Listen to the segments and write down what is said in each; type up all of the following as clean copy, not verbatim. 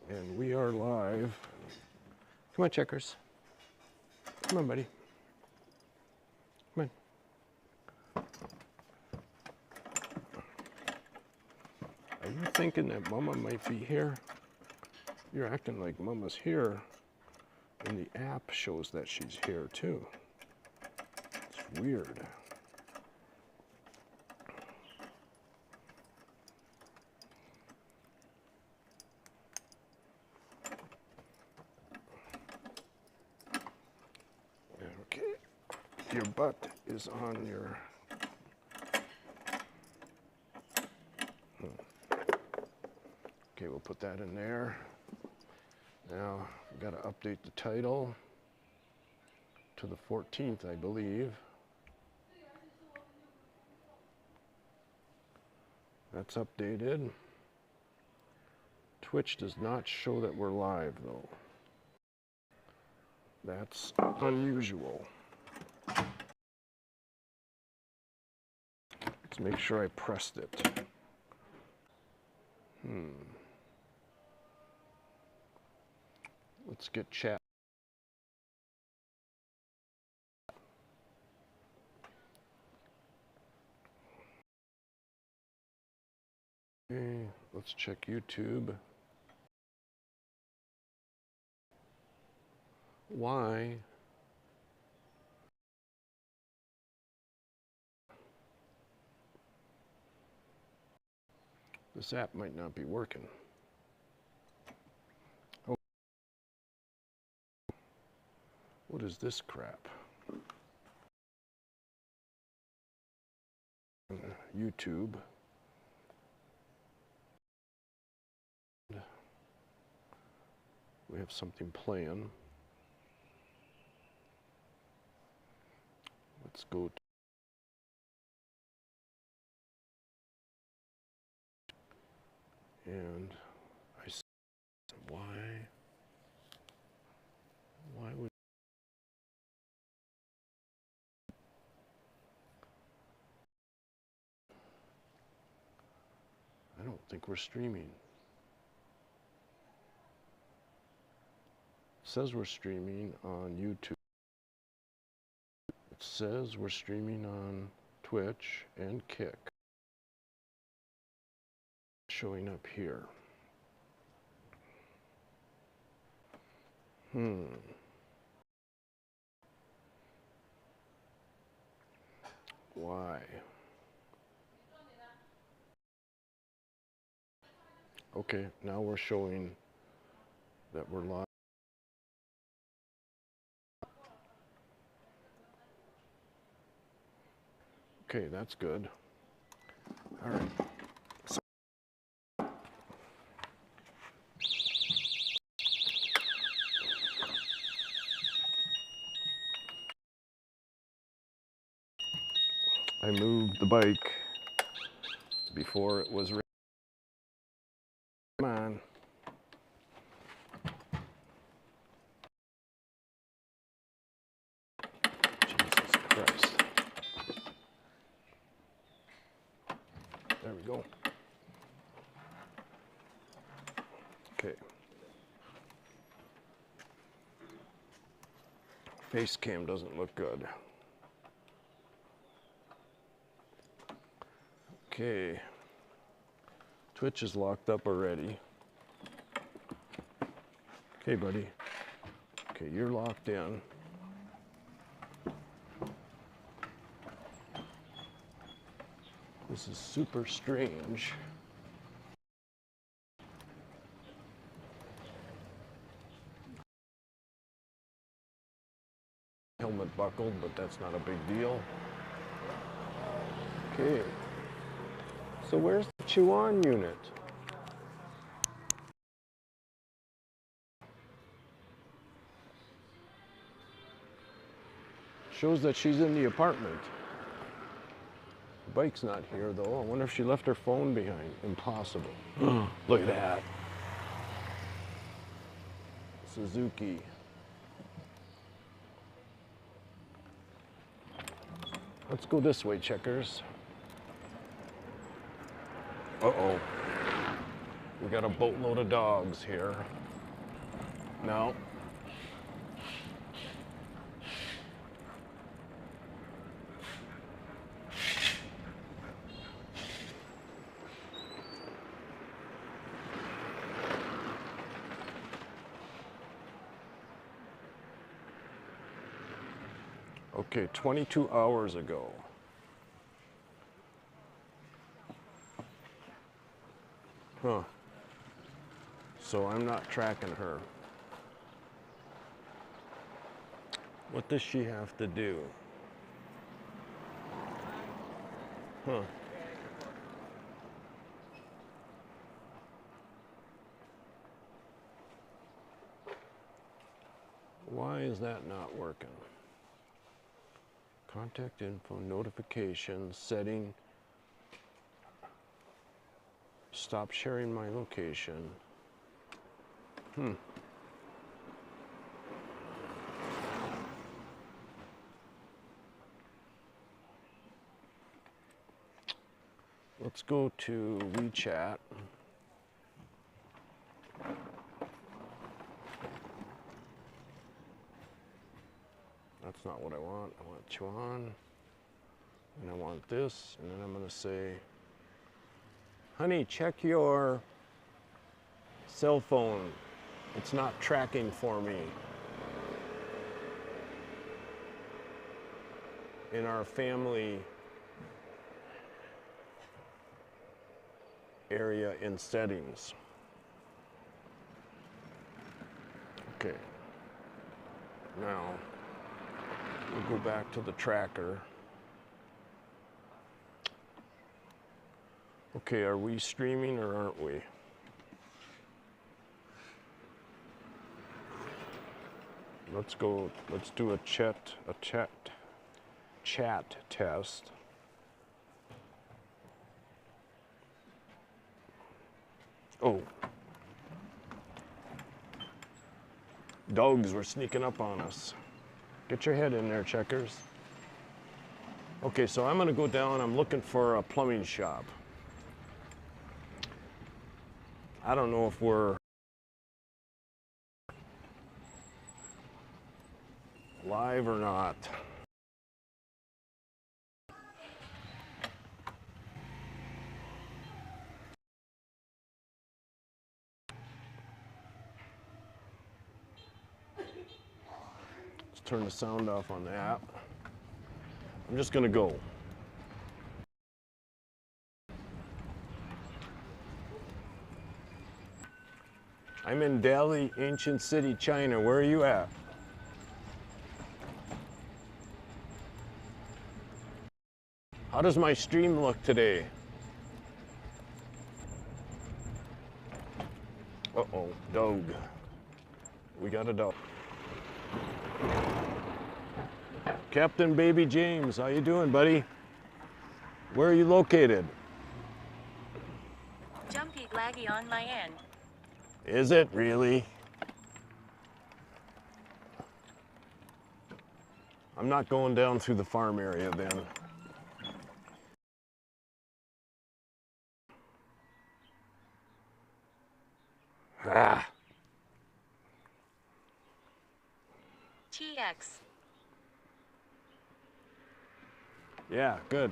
And we are live. Come on, Checkers. Come on, buddy. Come on. Are you thinking that Mama might be here? You're acting like Mama's here, and the app shows that she's here too. It's weird. Okay, your butt is on your... Okay, we'll put that in there. Now, we've got to update the title to the 14th, I believe. That's updated. Twitch does not show that we're live, though. That's unusual. Let's make sure I pressed it. Let's get chat. Okay, let's check YouTube. Why? This app might not be working. Oh. What is this crap? YouTube. We have something playing. Let's go to and I see why would I don't think we're streaming. It says we're streaming on YouTube. It says we're streaming on Twitch and Kick. Showing up here. Why? Okay, now we're showing that we're live. Okay, that's good. All right. I moved the bike before it was ready. Come on. Jesus Christ. There we go. Okay. Face cam doesn't look good. Okay, Twitch is locked up already. Okay, buddy. Okay, you're locked in. This is super strange. Helmet buckled, but that's not a big deal. Okay. So where's the chew-on unit? Shows that she's in the apartment. The bike's not here though. I wonder if she left her phone behind. Impossible. Look at that. Suzuki. Let's go this way, Checkers. Uh-oh. We got a boatload of dogs here. No. Okay, 22 hours ago. Huh. So I'm not tracking her. What does she have to do? Huh. Why is that not working? Contact info, notifications, setting, stop sharing my location. Let's go to WeChat. That's not what I want. I want Chuan, and I want this, and then I'm gonna say, honey, check your cell phone. It's not tracking for me. In our family area in settings. Okay. Now, we'll go back to the tracker. Okay, are we streaming or aren't we? Let's go, let's do a chat test. Oh. Dogs were sneaking up on us. Get your head in there, Checkers. Okay, so I'm gonna go down, I'm looking for a plumbing shop. I don't know if we're live or not. Let's turn the sound off on that. I'm just gonna go. I'm in Dali, ancient city, China. Where are you at? How does my stream look today? Uh-oh, dog. We got a dog. Captain Baby James, how you doing, buddy? Where are you located? Jumpy laggy on my end. Is it really? I'm not going down through the farm area then. Ah. TX. Yeah, good.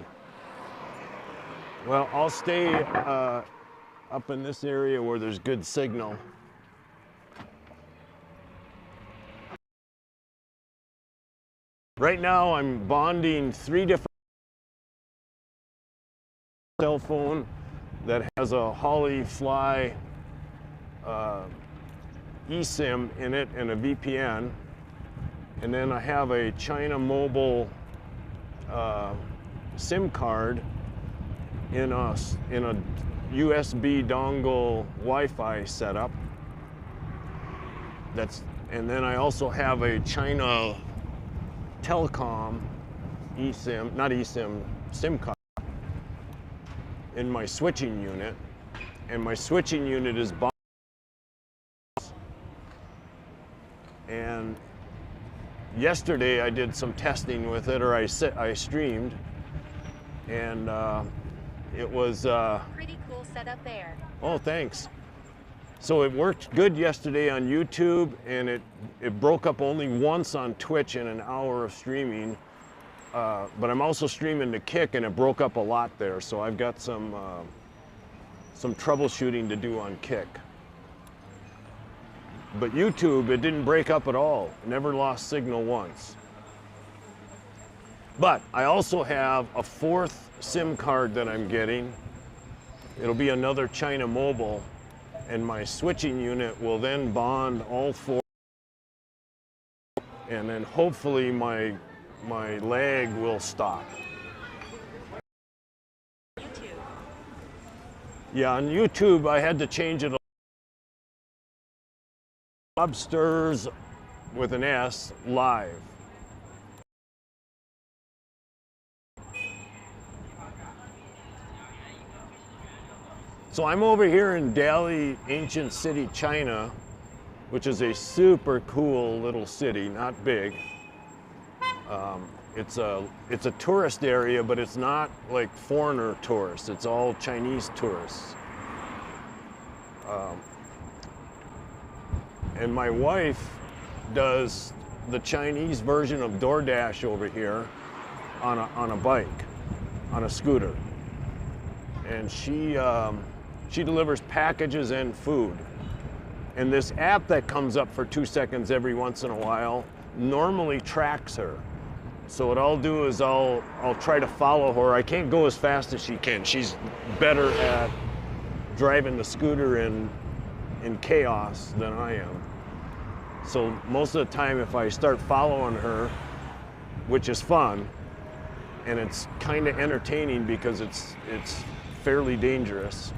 Well, I'll stay up in this area where there's good signal. Right now I'm bonding 3 different cell phone that has a Holly Fly eSIM in it and a VPN. And then I have a China Mobile SIM card in a USB dongle Wi-Fi setup. And then I also have a China Telecom eSIM, not eSIM, SIM card in my switching unit. And my switching unit is bonded. And yesterday I did some testing with it, or I streamed, and it was Pretty cool setup there. oh, thanks. So it worked good yesterday on YouTube, and it broke up only once on Twitch in an hour of streaming. But I'm also streaming to Kick, and it broke up a lot there. So I've got some troubleshooting to do on Kick. But YouTube, it didn't break up at all. It never lost signal once. But I also have a 4th SIM card that I'm getting. It'll be another China Mobile, and my switching unit will then bond all 4. And then hopefully my lag will stop. YouTube. Yeah, on YouTube I had to change it. Lobsters with an S live. So I'm over here in Dali, ancient city, China, which is a super cool little city, not big. It's a tourist area, but it's not like foreigner tourists. It's all Chinese tourists. And my wife does the Chinese version of DoorDash over here on a bike, on a scooter. And she delivers packages and food. And this app that comes up for 2 seconds every once in a while normally tracks her. So what I'll do is I'll try to follow her. I can't go as fast as she can. She's better at driving the scooter in chaos than I am. So most of the time if I start following her, which is fun, and it's kind of entertaining because it's fairly dangerous.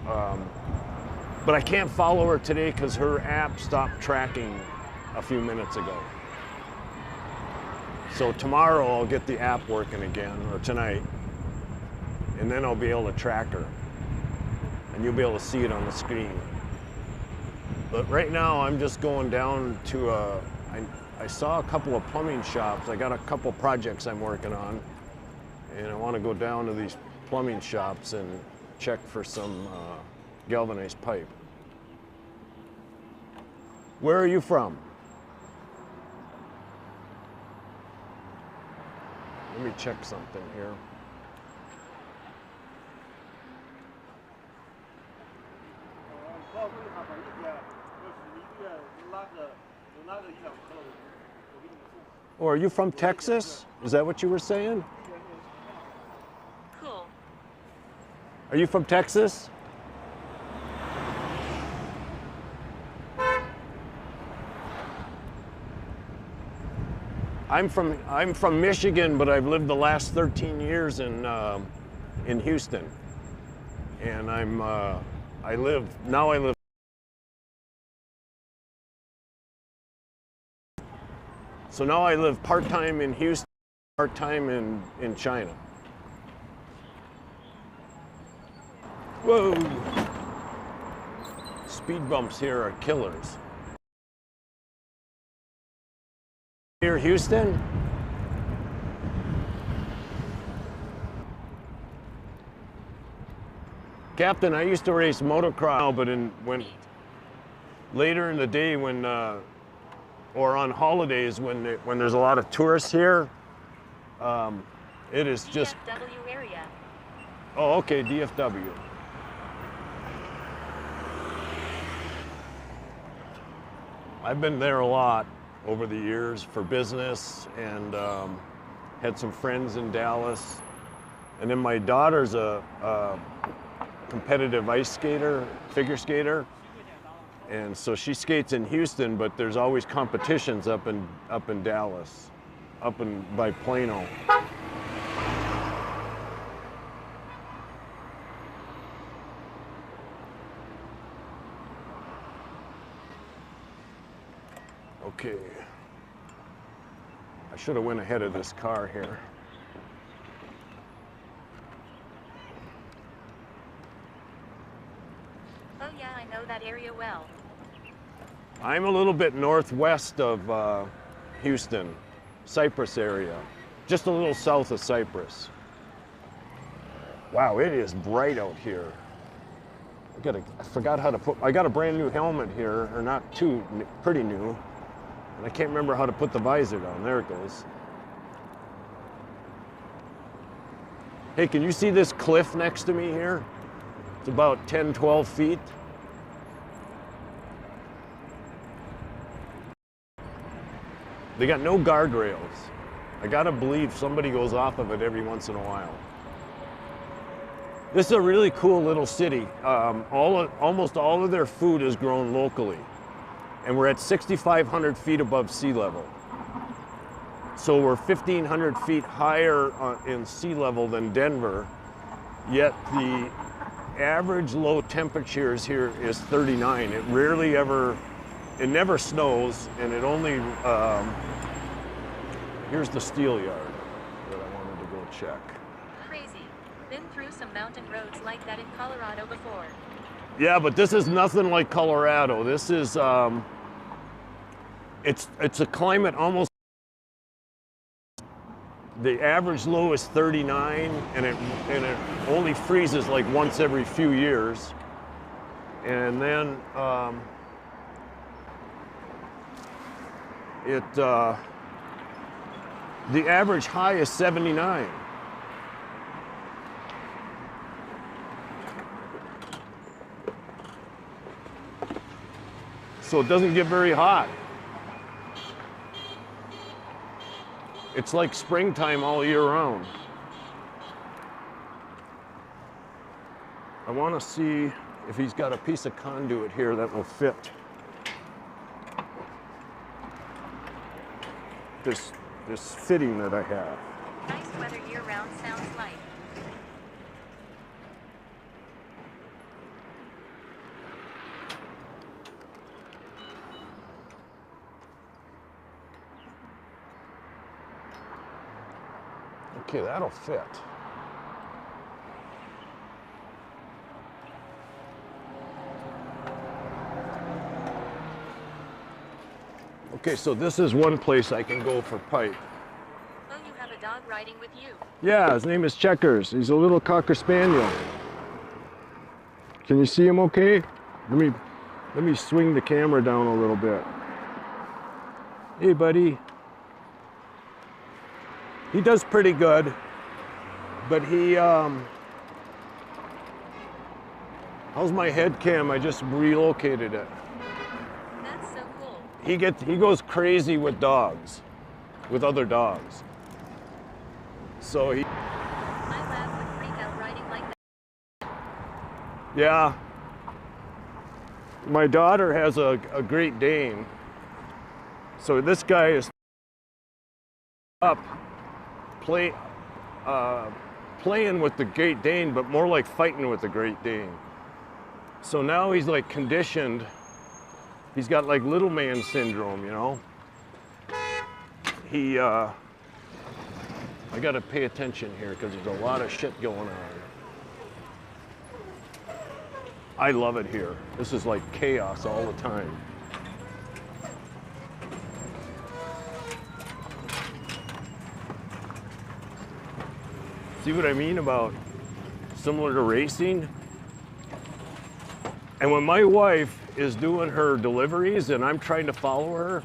But I can't follow her today because her app stopped tracking a few minutes ago. So tomorrow I'll get the app working again, or tonight, and then I'll be able to track her. And you'll be able to see it on the screen. But right now I'm just going down to I saw a couple of plumbing shops. I got a couple projects I'm working on, and I want to go down to these plumbing shops and check for some galvanized pipe. Where are you from? Let me check something here. Oh, are you from Texas? Is that what you were saying? Cool. Are you from Texas? I'm from Michigan, but I've lived the last 13 years in Houston, and I live. So now I live part-time in Houston, part-time in China. Whoa! Speed bumps here are killers. Near Houston? Captain, I used to race motocross, but later in the day when or on holidays when there's a lot of tourists here, it is just DFW area. Oh, okay, DFW. I've been there a lot over the years for business, and had some friends in Dallas. And then my daughter's a competitive ice skater, figure skater. And so she skates in Houston, but there's always competitions up in Dallas, by Plano. Okay. I should have went ahead of this car here. Oh yeah, I know that area well. I'm a little bit northwest of Houston, Cypress area, just a little south of Cypress. Wow, it is bright out here. I forgot how to put, I got a brand new helmet here, or not too, pretty new. And I can't remember how to put the visor down. There it goes. Hey, can you see this cliff next to me here? It's about 10, 12 feet. They got no guardrails. I gotta believe somebody goes off of it every once in a while. This is a really cool little city. Almost all of their food is grown locally. And we're at 6,500 feet above sea level. So we're 1,500 feet higher in sea level than Denver, yet the average low temperatures here is 39. It rarely ever, it never snows, and it only, here's the steel yard that I wanted to go check. Crazy. Been through some mountain roads like that in Colorado before. Yeah, but this is nothing like Colorado. This is, it's a climate almost, the average low is 39, and it only freezes like once every few years. And then the average high is 79. So it doesn't get very hot. It's like springtime all year round. I want to see if he's got a piece of conduit here that will fit this fitting that I have. Nice weather year-round sounds like. Okay, that'll fit. Okay, so this is one place I can go for pipe. Oh, you have a dog riding with you. Yeah, his name is Checkers. He's a little Cocker Spaniel. Can you see him okay? Let me swing the camera down a little bit. Hey, buddy. He does pretty good, but he, how's my head cam? I just relocated it. That's so cool. He goes crazy with dogs, with other dogs. So he, My lab would freak out riding like that. yeah. My daughter has a Great Dane. So this guy is up, playing with the Great Dane, but more like fighting with the Great Dane. So now he's like conditioned. He's got like little man syndrome, you know? I gotta pay attention here because there's a lot of shit going on. I love it here. This is like chaos all the time. See what I mean about similar to racing? And when my wife is doing her deliveries and I'm trying to follow her,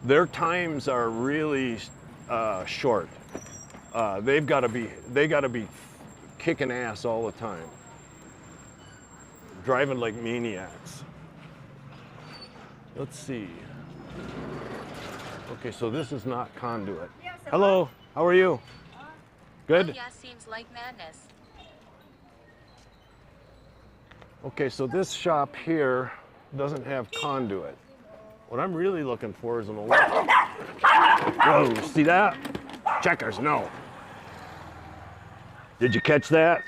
their times are really short. They gotta be kicking ass all the time. Driving like maniacs. Let's see. Okay, so this is not conduit. Hello, how are you? Good? Oh, yeah, seems like madness. Okay, so this shop here doesn't have conduit. What I'm really looking for is an electric. Whoa, see that? Checkers, no. Did you catch that?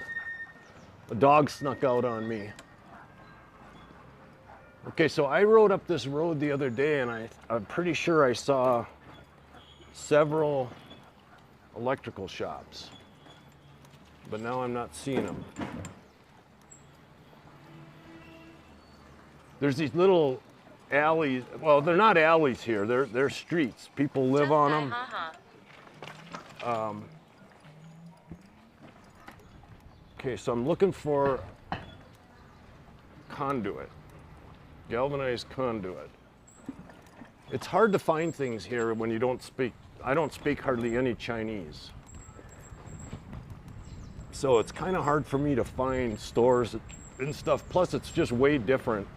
A dog snuck out on me. Okay, so I rode up this road the other day and I'm pretty sure I saw several electrical shops, but now I'm not seeing them. There's these little alleys. Well, they're not alleys here. They're streets. People live on them. Okay, so I'm looking for conduit. Galvanized conduit. It's hard to find things here when you don't speak. I don't speak hardly any Chinese. So it's kind of hard for me to find stores and stuff. Plus it's just way different.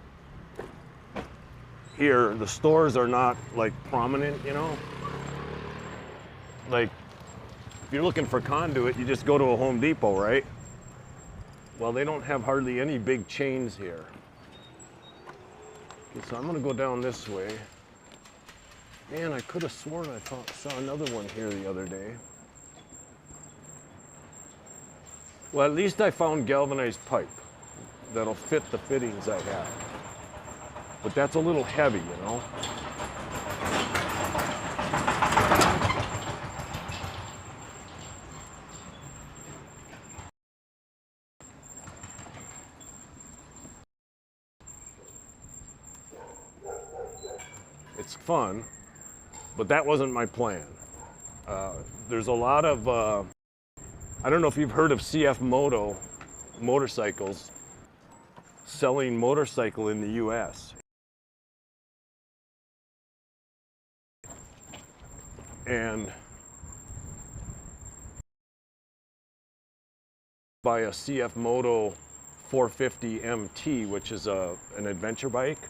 Here, the stores are not like prominent, you know? Like, if you're looking for conduit, you just go to a Home Depot, right? Well, they don't have hardly any big chains here. Okay, so I'm gonna go down this way. Man, I could have sworn I saw another one here the other day. Well, at least I found galvanized pipe that'll fit the fittings I have. But that's a little heavy, you know? It's fun, but that wasn't my plan. There's a lot of, I don't know if you've heard of CF Moto motorcycles selling motorcycle in the US. And buy a CF Moto 450 MT, which is an adventure bike.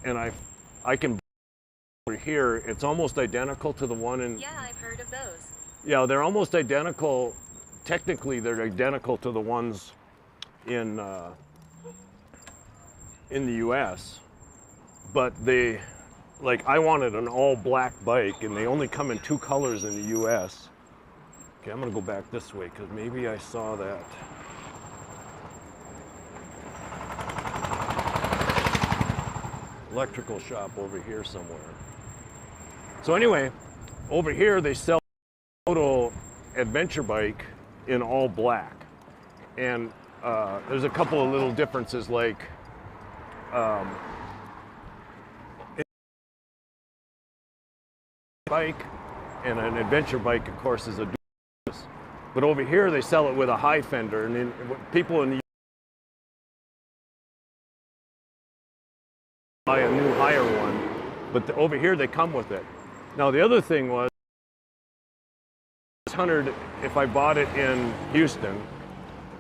And I can over here, it's almost identical to the one in... Yeah, I've heard of those. Yeah, they're almost identical. Technically, they're identical to the ones in the US. But they, like, I wanted an all black bike and they only come in 2 colors in the US. Okay, I'm gonna go back this way because maybe I saw that. Electrical shop over here somewhere. So anyway, over here they sell a Moto adventure bike in all black. And there's a couple of little differences, like bike and an adventure bike, of course, is a dual. But over here they sell it with a high fender, and then people in the buy a new higher one, but over here they come with it. Now the other thing was 600 if I bought it in Houston,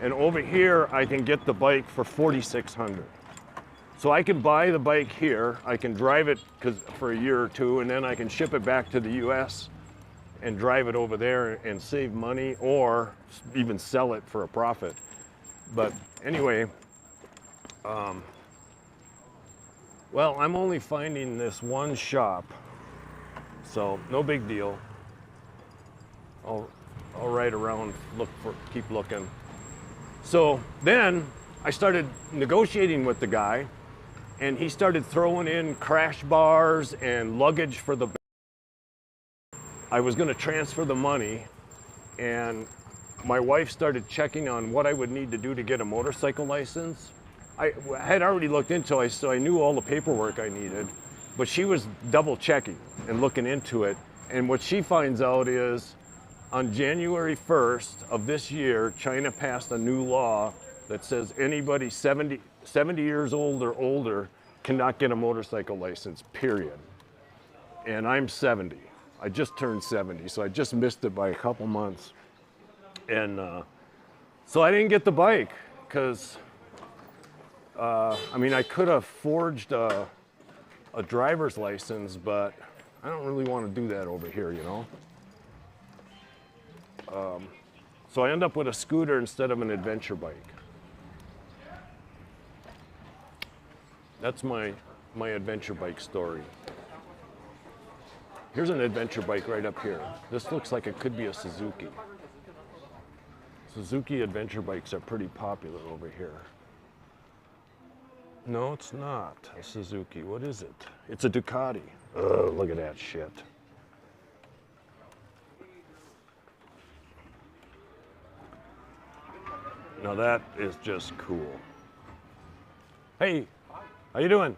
and over here I can get the bike for 4,600. So I can buy the bike here, I can drive it for a year or two, and then I can ship it back to the US and drive it over there and save money, or even sell it for a profit. But anyway, well, I'm only finding this one shop, so no big deal. I'll ride around, keep looking. So then I started negotiating with the guy, and he started throwing in crash bars and luggage for the. I was going to transfer the money, and my wife started checking on what I would need to do to get a motorcycle license. I had already looked into it, so I knew all the paperwork I needed, but she was double checking and looking into it. And what she finds out is on January 1st of this year, China passed a new law that says anybody 70 years old or older cannot get a motorcycle license, period. And I'm 70. I just turned 70, so I just missed it by a couple months. And so I didn't get the bike because I mean, I could have forged a driver's license, but I don't really want to do that over here, you know? So I end up with a scooter instead of an adventure bike. That's my adventure bike story. Here's an adventure bike right up here. This looks like it could be a Suzuki. Suzuki adventure bikes are pretty popular over here. No, it's not a Suzuki. What is it? It's a Ducati. Ugh, look at that shit. Now that is just cool. Hey, how you doing?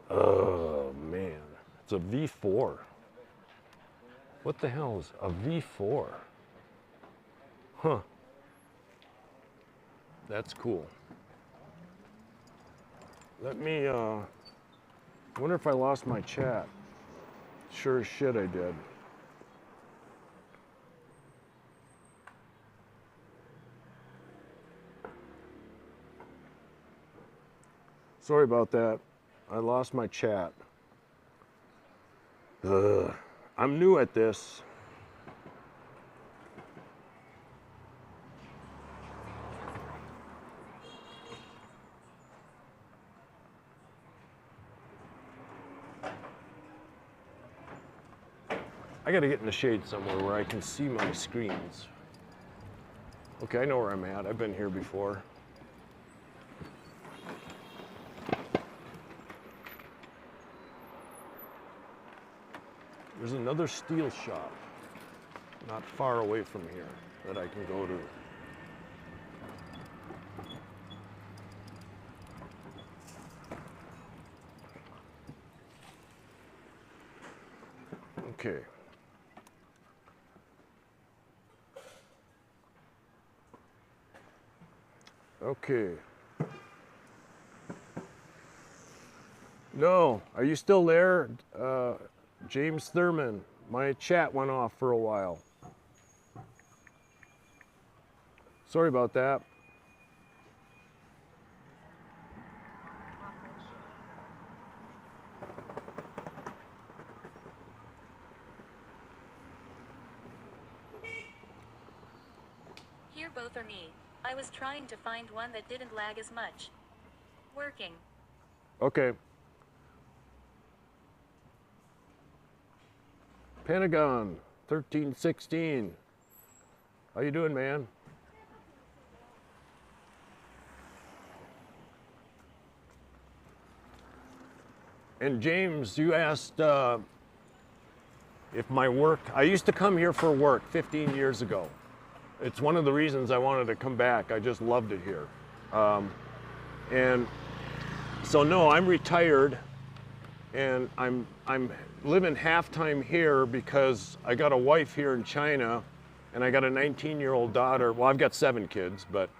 Oh man, it's a V4. What the hell is a V4? Huh. That's cool. Let me, I wonder if I lost my chat. Sure as shit I did. Sorry about that. I lost my chat. Ugh. I'm new at this. I gotta get in the shade somewhere where I can see my screens. Okay, I know where I'm at. I've been here before. There's another steel shop not far away from here that I can go to. Okay. Okay. No, are you still there? James Thurman, my chat went off for a while. Sorry about that. Here both are me. I was trying to find one that didn't lag as much. Working. Okay. Pentagon 1316. How you doing, man? And James, you asked if my work, I used to come here for work 15 years ago. It's one of the reasons I wanted to come back. I just loved it here. And so no, I'm retired and I'm living half-time here because I got a wife here in China and I got a 19-year-old daughter. Well, I've got 7 kids, but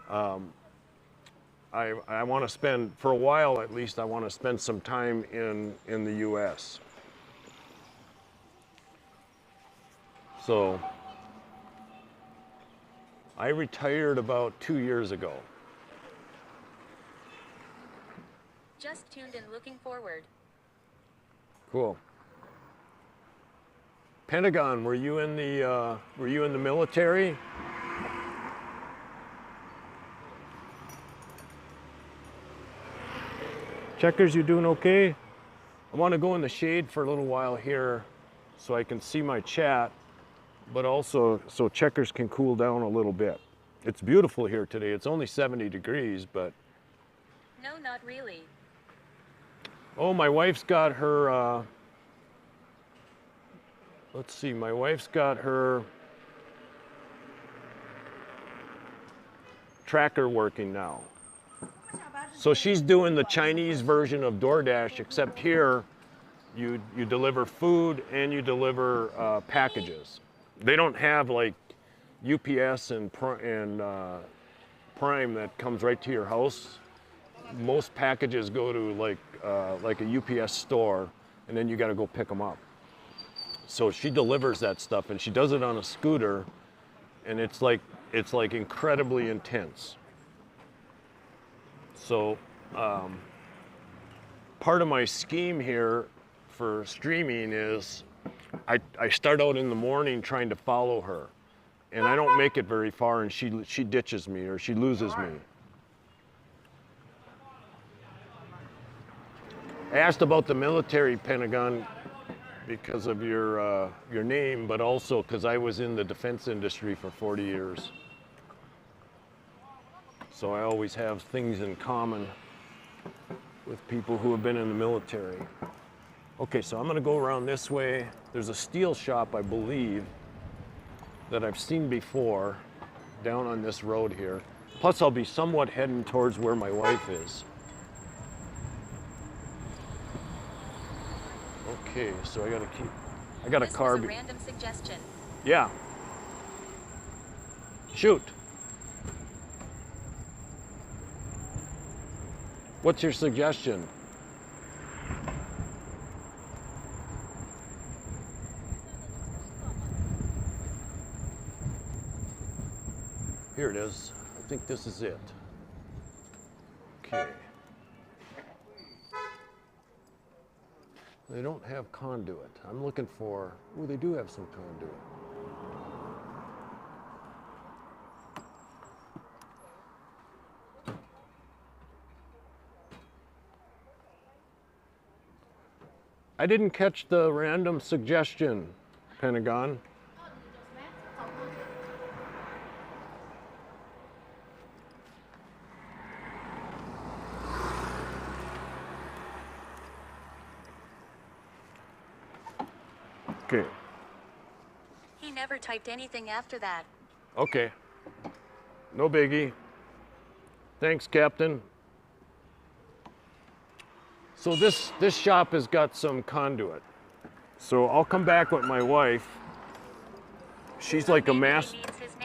I want to spend, for a while at least, I want to spend some time in the US. So I retired about 2 years ago. Just tuned in looking forward. Cool. Pentagon, were you in the military? Checkers, you doing okay? I want to go in the shade for a little while here so I can see my chat, but also so Checkers can cool down a little bit. It's beautiful here today. It's only 70 degrees, but... No, not really. Oh, my wife's got her, let's see, my wife's got her tracker working now. So she's doing the Chinese version of DoorDash, except here you deliver food and you deliver packages. They don't have like UPS and Prime that comes right to your house. Most packages go to like a UPS store, and then you got to go pick them up. So she delivers that stuff, and she does it on a scooter, and it's like incredibly intense. So part of my scheme here for streaming is I start out in the morning trying to follow her, and I don't make it very far, and she ditches me or she loses me. I asked about the military, Pentagon, because of your name, but also because I was in the defense industry for 40 years. So I always have things in common with people who have been in the military. Okay, so I'm gonna go around this way. There's a steel shop, I believe, that I've seen before down on this road here. Plus I'll be somewhat heading towards where my wife is. Okay, so I got a car. This was a random suggestion. Yeah. Shoot. What's your suggestion? Here it is. I think this is it. Okay. They don't have conduit. I'm looking for, oh, they do have some conduit. I didn't catch the random suggestion, Pentagon. Okay. He never typed anything after that. Okay. No biggie. Thanks, Captain. So this shop has got some conduit. So I'll come back with my wife. She's like a Maybe he means his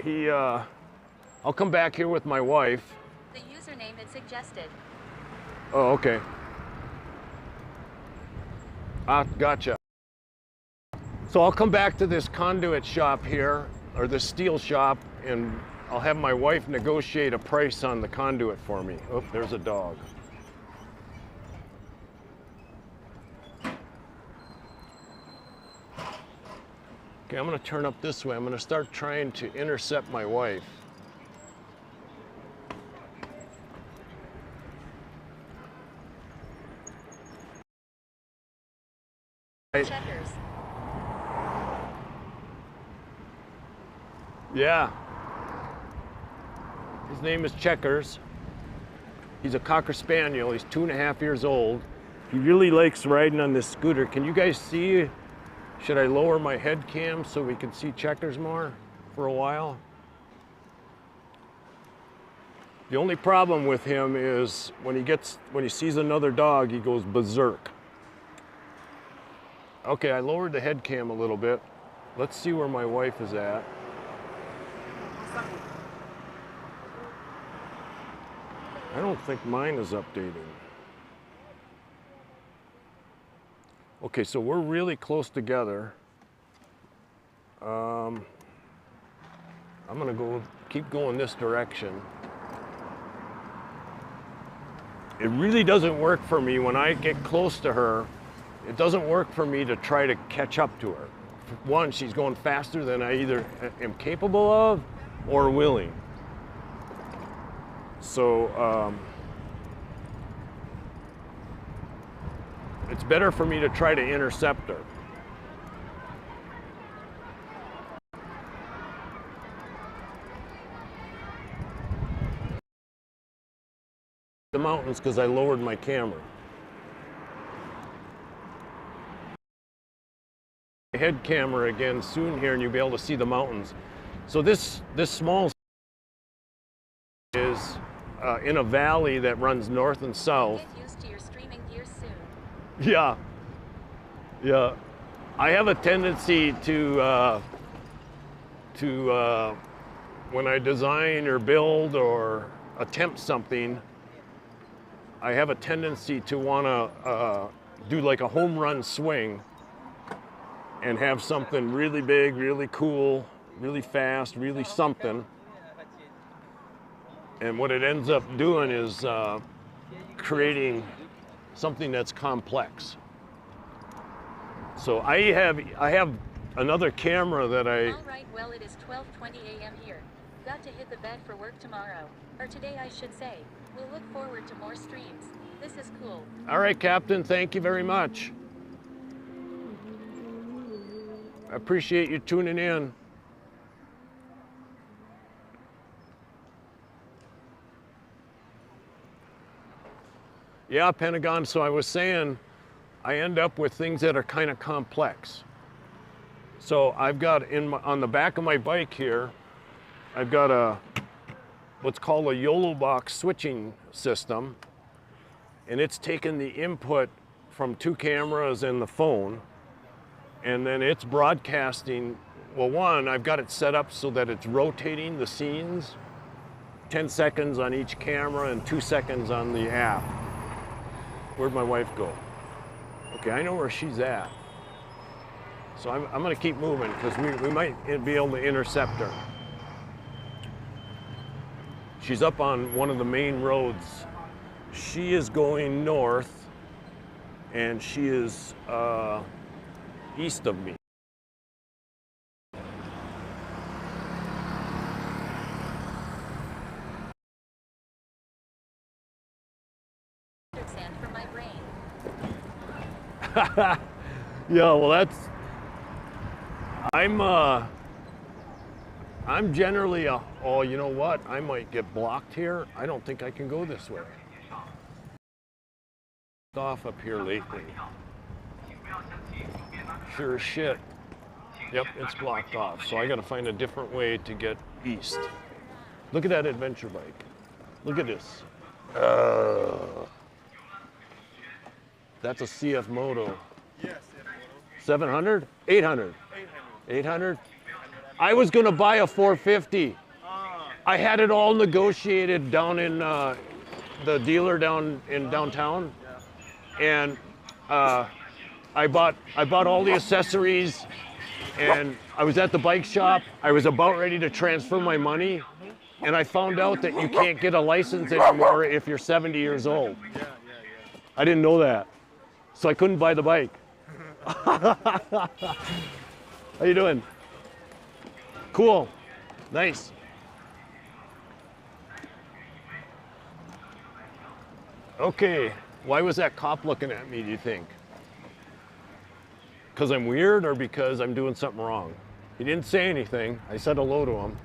name. I'll come back here with my wife. The username it suggested. Oh, okay. Ah, gotcha. So I'll come back to this conduit shop here, or the steel shop, and I'll have my wife negotiate a price on the conduit for me. Oh, there's a dog. Okay, I'm gonna turn up this way. I'm gonna start trying to intercept my wife. Checkers. Yeah. His name is Checkers. He's a Cocker Spaniel. He's 2.5 years old. He really likes riding on this scooter. Can you guys see? Should I lower my head cam so we can see Checkers more for a while? The only problem with him is when he sees another dog, he goes berserk. Okay, I lowered the head cam a little bit. Let's see where my wife is at. I don't think mine is updating. Okay, so we're really close together. I'm gonna keep going this direction. It really doesn't work for me when I get close to her. It doesn't work for me to try to catch up to her. One, she's going faster than I either am capable of or willing. So it's better for me to try to intercept her. The mountains because I lowered my camera. Head camera again soon here and you'll be able to see the mountains. So this small is in a valley that runs north and south. Get used to your streaming gear soon. Yeah. I have a tendency to when I design or build or attempt something, I have a tendency to want to do like a home run swing and have something really big, really cool, really fast, really something. And what it ends up doing is creating something that's complex. So I have another camera that I... All right, well, it is 12:20 a.m. here. Got to hit the bed for work tomorrow. Or today, I should say. We'll look forward to more streams. This is cool. All right, Captain, thank you very much. I appreciate you tuning in. Yeah, Pentagon, so I was saying, I end up with things that are kind of complex. So I've got on the back of my bike here, I've got what's called a YOLO box switching system, and it's taken the input from 2 cameras and the phone, and then it's broadcasting. Well, one, I've got it set up so that it's rotating the scenes 10 seconds on each camera and 2 seconds on the app. Where'd my wife go? Okay, I know where she's at. So I'm gonna keep moving because we might be able to intercept her. She's up on one of the main roads. She is going north and she is east of me. Sand from my brain. Yeah, well I'm generally oh, you know what? I might get blocked here. I don't think I can go this way. Off up here lately. Sure as shit. Yep, it's blocked off. So I gotta find a different way to get east. Look at that adventure bike. Look at this. That's a CF Moto. Yes, 700? 800? 800? I was gonna buy a 450. I had it all negotiated down in the dealer down in downtown. And I bought all the accessories and I was at the bike shop. I was about ready to transfer my money and I found out that you can't get a license anymore if you're 70 years old. I didn't know that. So I couldn't buy the bike. How you doing? Cool. Nice. Okay. Why was that cop looking at me, do you think? Because I'm weird or because I'm doing something wrong? He didn't say anything. I said hello to him.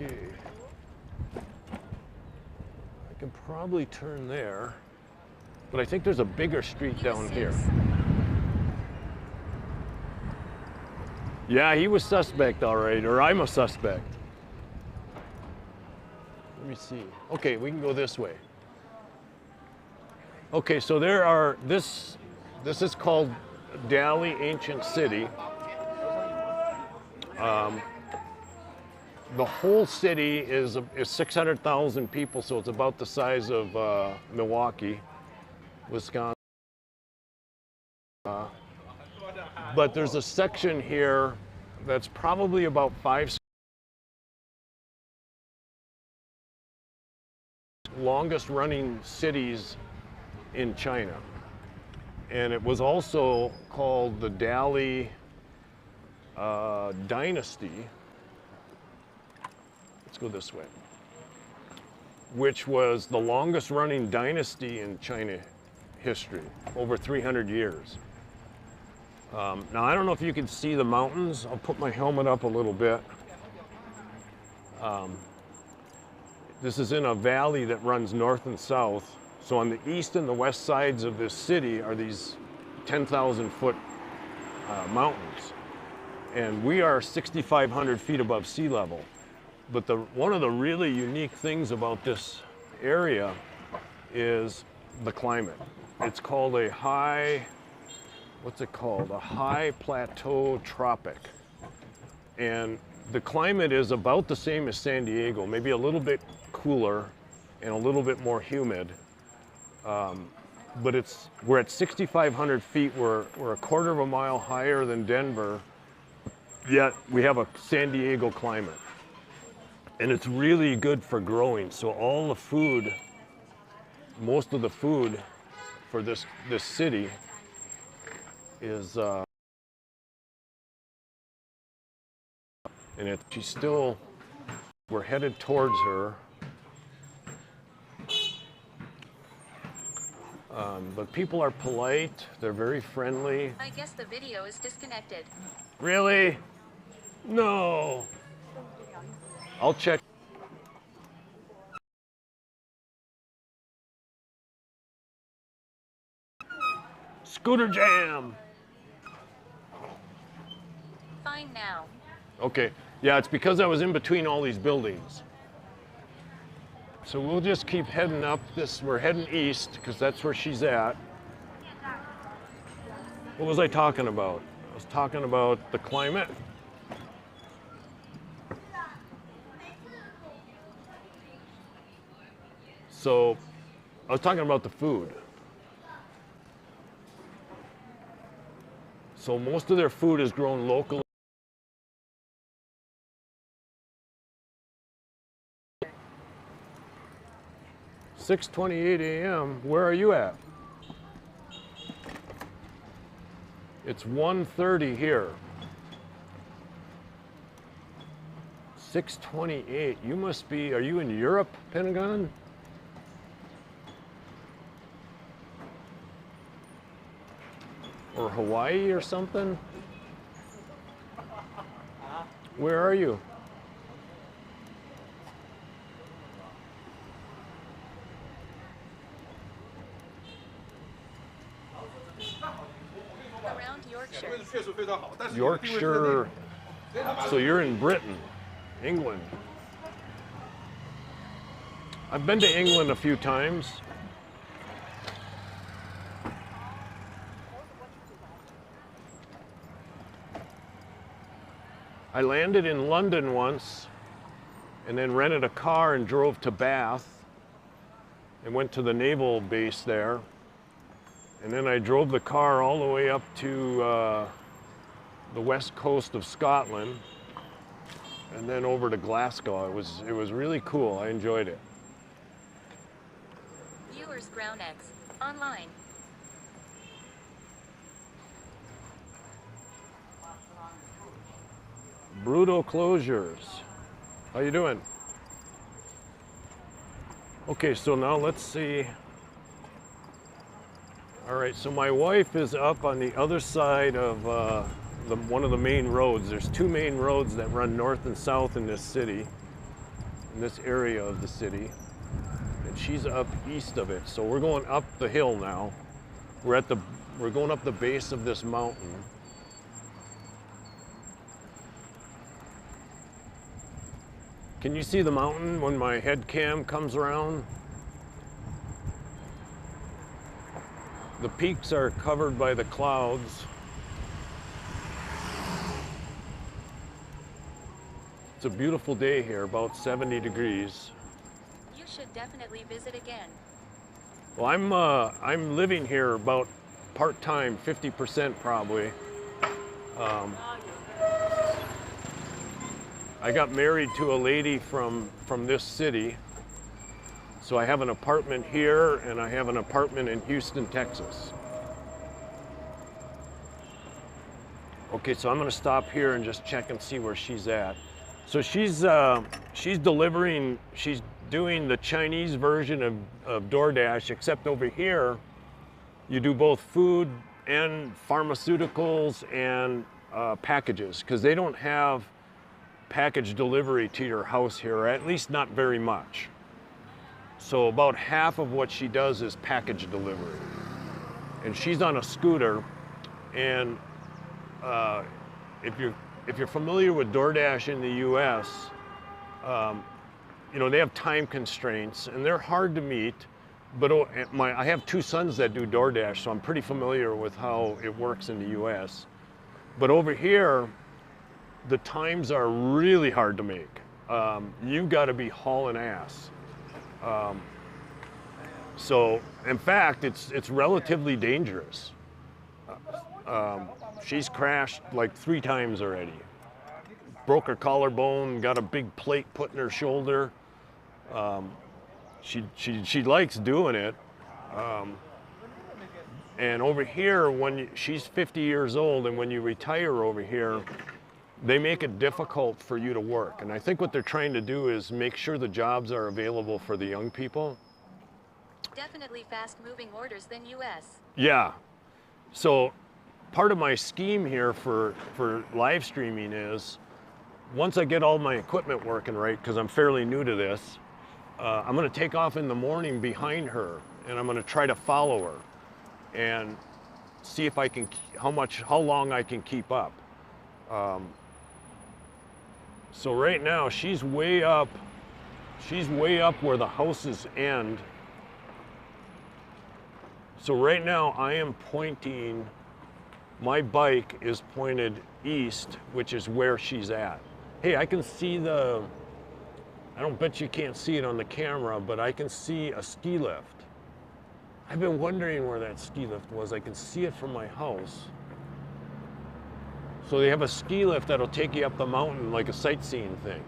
Okay. I can probably turn there, but I think there's a bigger street down here. Yeah, he was suspect, all right, or I'm a suspect. Let me see. Okay, we can go this way. Okay, so there are, this is called Dali Ancient City. The whole city is 600,000 people, so it's about the size of Milwaukee, Wisconsin. But there's a section here that's probably about 5 longest running cities in China. And it was also called the Dali dynasty. Let's go this way. Which was the longest running dynasty in China history, over 300 years. Now, I don't know if you can see the mountains. I'll put my helmet up a little bit. This is in a valley that runs north and south. So on the east and the west sides of this city are these 10,000 foot mountains. And we are 6,500 feet above sea level. But one of the really unique things about this area is the climate. It's called a high, what's it called? A high plateau tropic. And the climate is about the same as San Diego, maybe a little bit cooler and a little bit more humid. But we're at 6,500 feet, we're a quarter of a mile higher than Denver, yet we have a San Diego climate. And it's really good for growing. So all the food, most of the food for this city is, and she's still, we're headed towards her. But people are polite, they're very friendly. I guess the video is disconnected. Really? No. I'll check. Scooter jam. Fine now. Okay. Yeah, it's because I was in between all these buildings. So we'll just keep heading up this. We're heading east because that's where she's at. What was I talking about? I was talking about the climate. So I was talking about the food. So most of their food is grown locally. 6:28 a.m. Where are you at? It's 1:30 here. 6:28. You must be, are you in Europe, Pentagon? Or Hawaii or something? Where are you? Around Yorkshire. Yorkshire. So you're in Britain, England. I've been to England a few times. I landed in London once and then rented a car and drove to Bath and went to the naval base there. And then I drove the car all the way up to the west coast of Scotland and then over to Glasgow. It was really cool. I enjoyed it. Viewers Ground X online. Brutal closures. How you doing? Okay, so now let's see. All right, so my wife is up on the other side of one of the main roads. There's two main roads that run north and south in this city, in this area of the city. And she's up east of it. So we're going up the hill now. We're going up the base of this mountain. Can you see the mountain when my head cam comes around? The peaks are covered by the clouds. It's a beautiful day here, about 70 degrees. You should definitely visit again. Well, I'm living here about part-time, 50% probably. I got married to a lady from this city. So I have an apartment here and I have an apartment in Houston, Texas. Okay, so I'm gonna stop here and just check and see where she's at. So she's doing the Chinese version of DoorDash, except over here, you do both food and pharmaceuticals and packages, because they don't have package delivery to your house here, or at least not very much. So about half of what she does is package delivery. And she's on a scooter, and if you're familiar with DoorDash in the US, you know, they have time constraints and they're hard to meet, but I have two sons that do DoorDash, so I'm pretty familiar with how it works in the US. But over here, the times are really hard to make. You've got to be hauling ass. So, in fact, it's relatively dangerous. She's crashed like 3 times already. Broke her collarbone, got a big plate put in her shoulder. She likes doing it. And over here, she's 50 years old, and when you retire over here, they make it difficult for you to work. And I think what they're trying to do is make sure the jobs are available for the young people. Definitely fast-moving orders than US. Yeah. So part of my scheme here for live streaming is, once I get all my equipment working right, because I'm fairly new to this, I'm going to take off in the morning behind her, and I'm going to try to follow her and see if I can, how long I can keep up. So right now she's way up She's way up where the houses end. So right now I am pointing, my bike is pointed east, which is where she's at. Hey, I can see the, I don't bet you can't see it on the camera, but I can see a ski lift. I've been wondering where that ski lift was. I can see it from my house. So they have a ski lift that'll take you up the mountain like a sightseeing thing.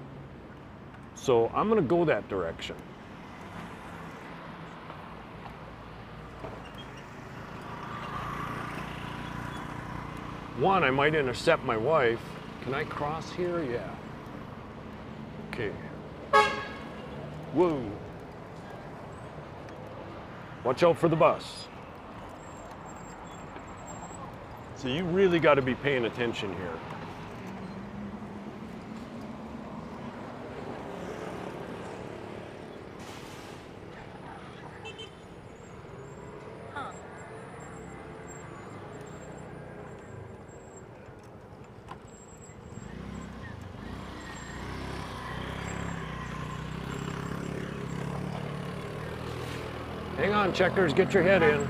So I'm gonna go that direction. One, I might intercept my wife. Can I cross here? Yeah. Okay. Whoa. Watch out for the bus. So you really got to be paying attention here. Hang on, checkers, get your head in.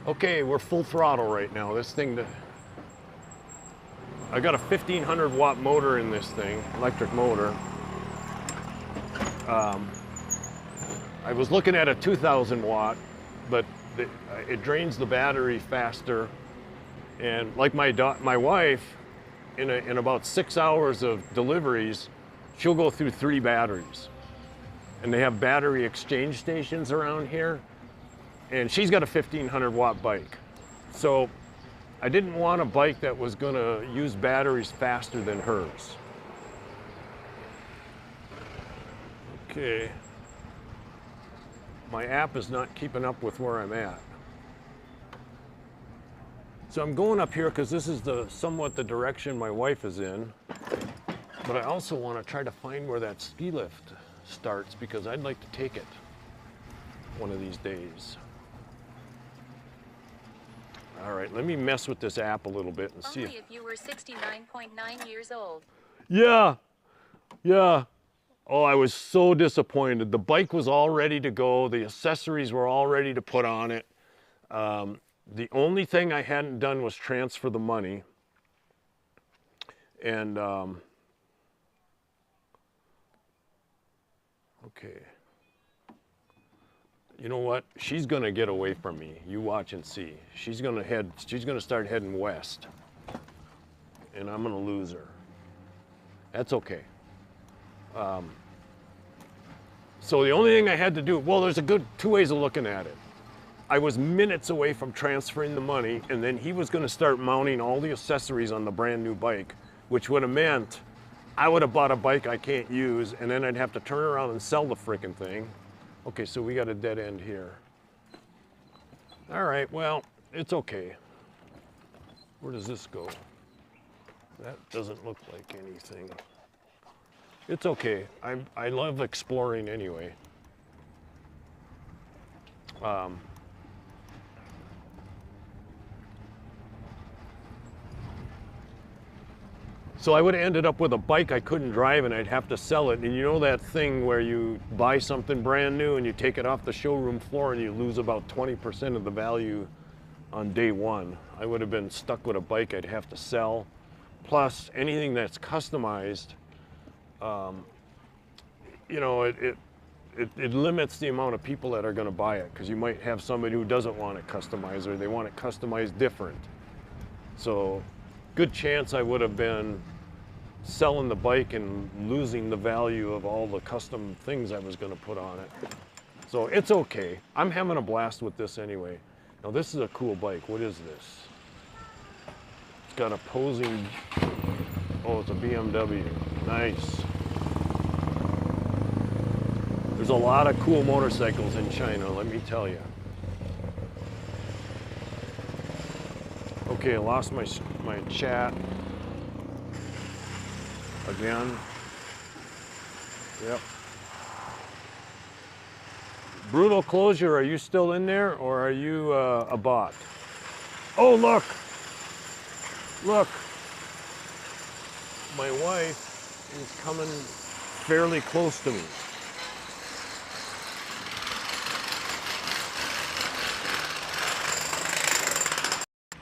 Okay, we're full throttle right now. This thing, I got a 1500 watt motor in this thing, electric motor. I was looking at a 2000 watt, but it drains the battery faster. And like my wife, in about 6 hours of deliveries, she'll go through 3 batteries. And they have battery exchange stations around here. And she's got a 1500 watt bike. So I didn't want a bike that was gonna use batteries faster than hers. Okay. My app is not keeping up with where I'm at. So I'm going up here because this is somewhat the direction my wife is in. But I also want to try to find where that ski lift starts because I'd like to take it one of these days. All right, let me mess with this app a little bit and see if you were 69.9 years old. Yeah. Oh, I was so disappointed. The bike was all ready to go. The accessories were all ready to put on it. The only thing I hadn't done was transfer the money. And okay. You know what? She's gonna get away from me. You watch and see. She's gonna start heading west. And I'm gonna lose her. That's okay. So the only thing I had to do, well, there's a good 2 ways of looking at it. I was minutes away from transferring the money, and then he was gonna start mounting all the accessories on the brand new bike, which would have meant I would have bought a bike I can't use, and then I'd have to turn around and sell the frickin' thing. Okay, so we got a dead end here. All right, well, it's okay. Where does this go? That doesn't look like anything. It's okay. I love exploring anyway. So I would have ended up with a bike I couldn't drive and I'd have to sell it. And you know that thing where you buy something brand new and you take it off the showroom floor and you lose about 20% of the value on day one. I would have been stuck with a bike I'd have to sell. Plus anything that's customized, you know, it limits the amount of people that are gonna buy it because you might have somebody who doesn't want it customized or they want it customized different. So good chance I would have been selling the bike and losing the value of all the custom things I was going to put on it. So it's okay. I'm having a blast with this anyway. Now this is a cool bike. What is this? It's got opposing, oh, it's a BMW. Nice. There's a lot of cool motorcycles in China, let me tell you. Okay, I lost my chat again. Yep. Brutal Closure, are you still in there or are you a bot? Oh, look. Look. My wife He's coming fairly close to me.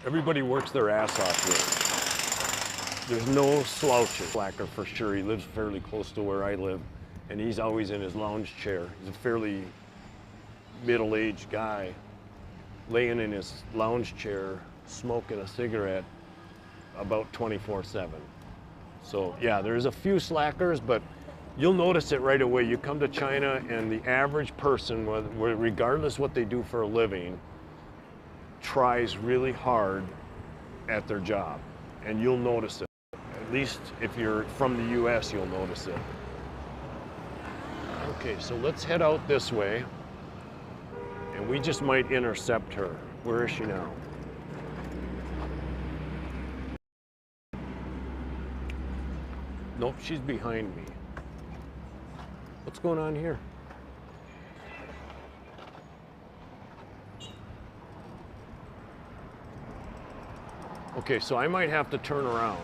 Everybody works their ass off here. There's no slouches. Slacker for sure. He lives fairly close to where I live, and he's always in his lounge chair. He's a fairly middle-aged guy laying in his lounge chair smoking a cigarette about 24/7. So yeah, there's a few slackers, but you'll notice it right away. You come to China and the average person, regardless what they do for a living, tries really hard at their job, and you'll notice it. At least if you're from the US, you'll notice it. Okay, so let's head out this way, and we just might intercept her. Where is she now? Nope, she's behind me. What's going on here? Okay, so I might have to turn around.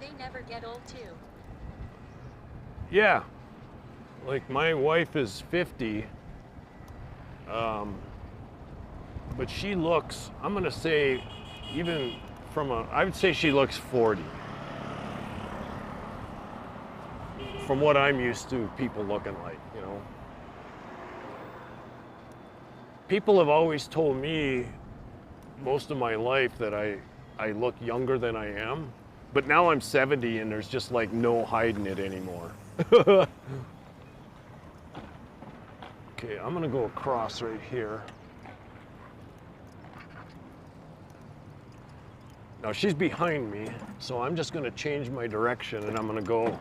They never get old too. Yeah, like my wife is 50, but she looks, I'm gonna say, even I would say she looks 40. From what I'm used to people looking like, you know. People have always told me most of my life that I look younger than I am, but now I'm 70 and there's just like no hiding it anymore. Okay, I'm gonna go across right here. Now she's behind me, so I'm just gonna change my direction and I'm gonna go,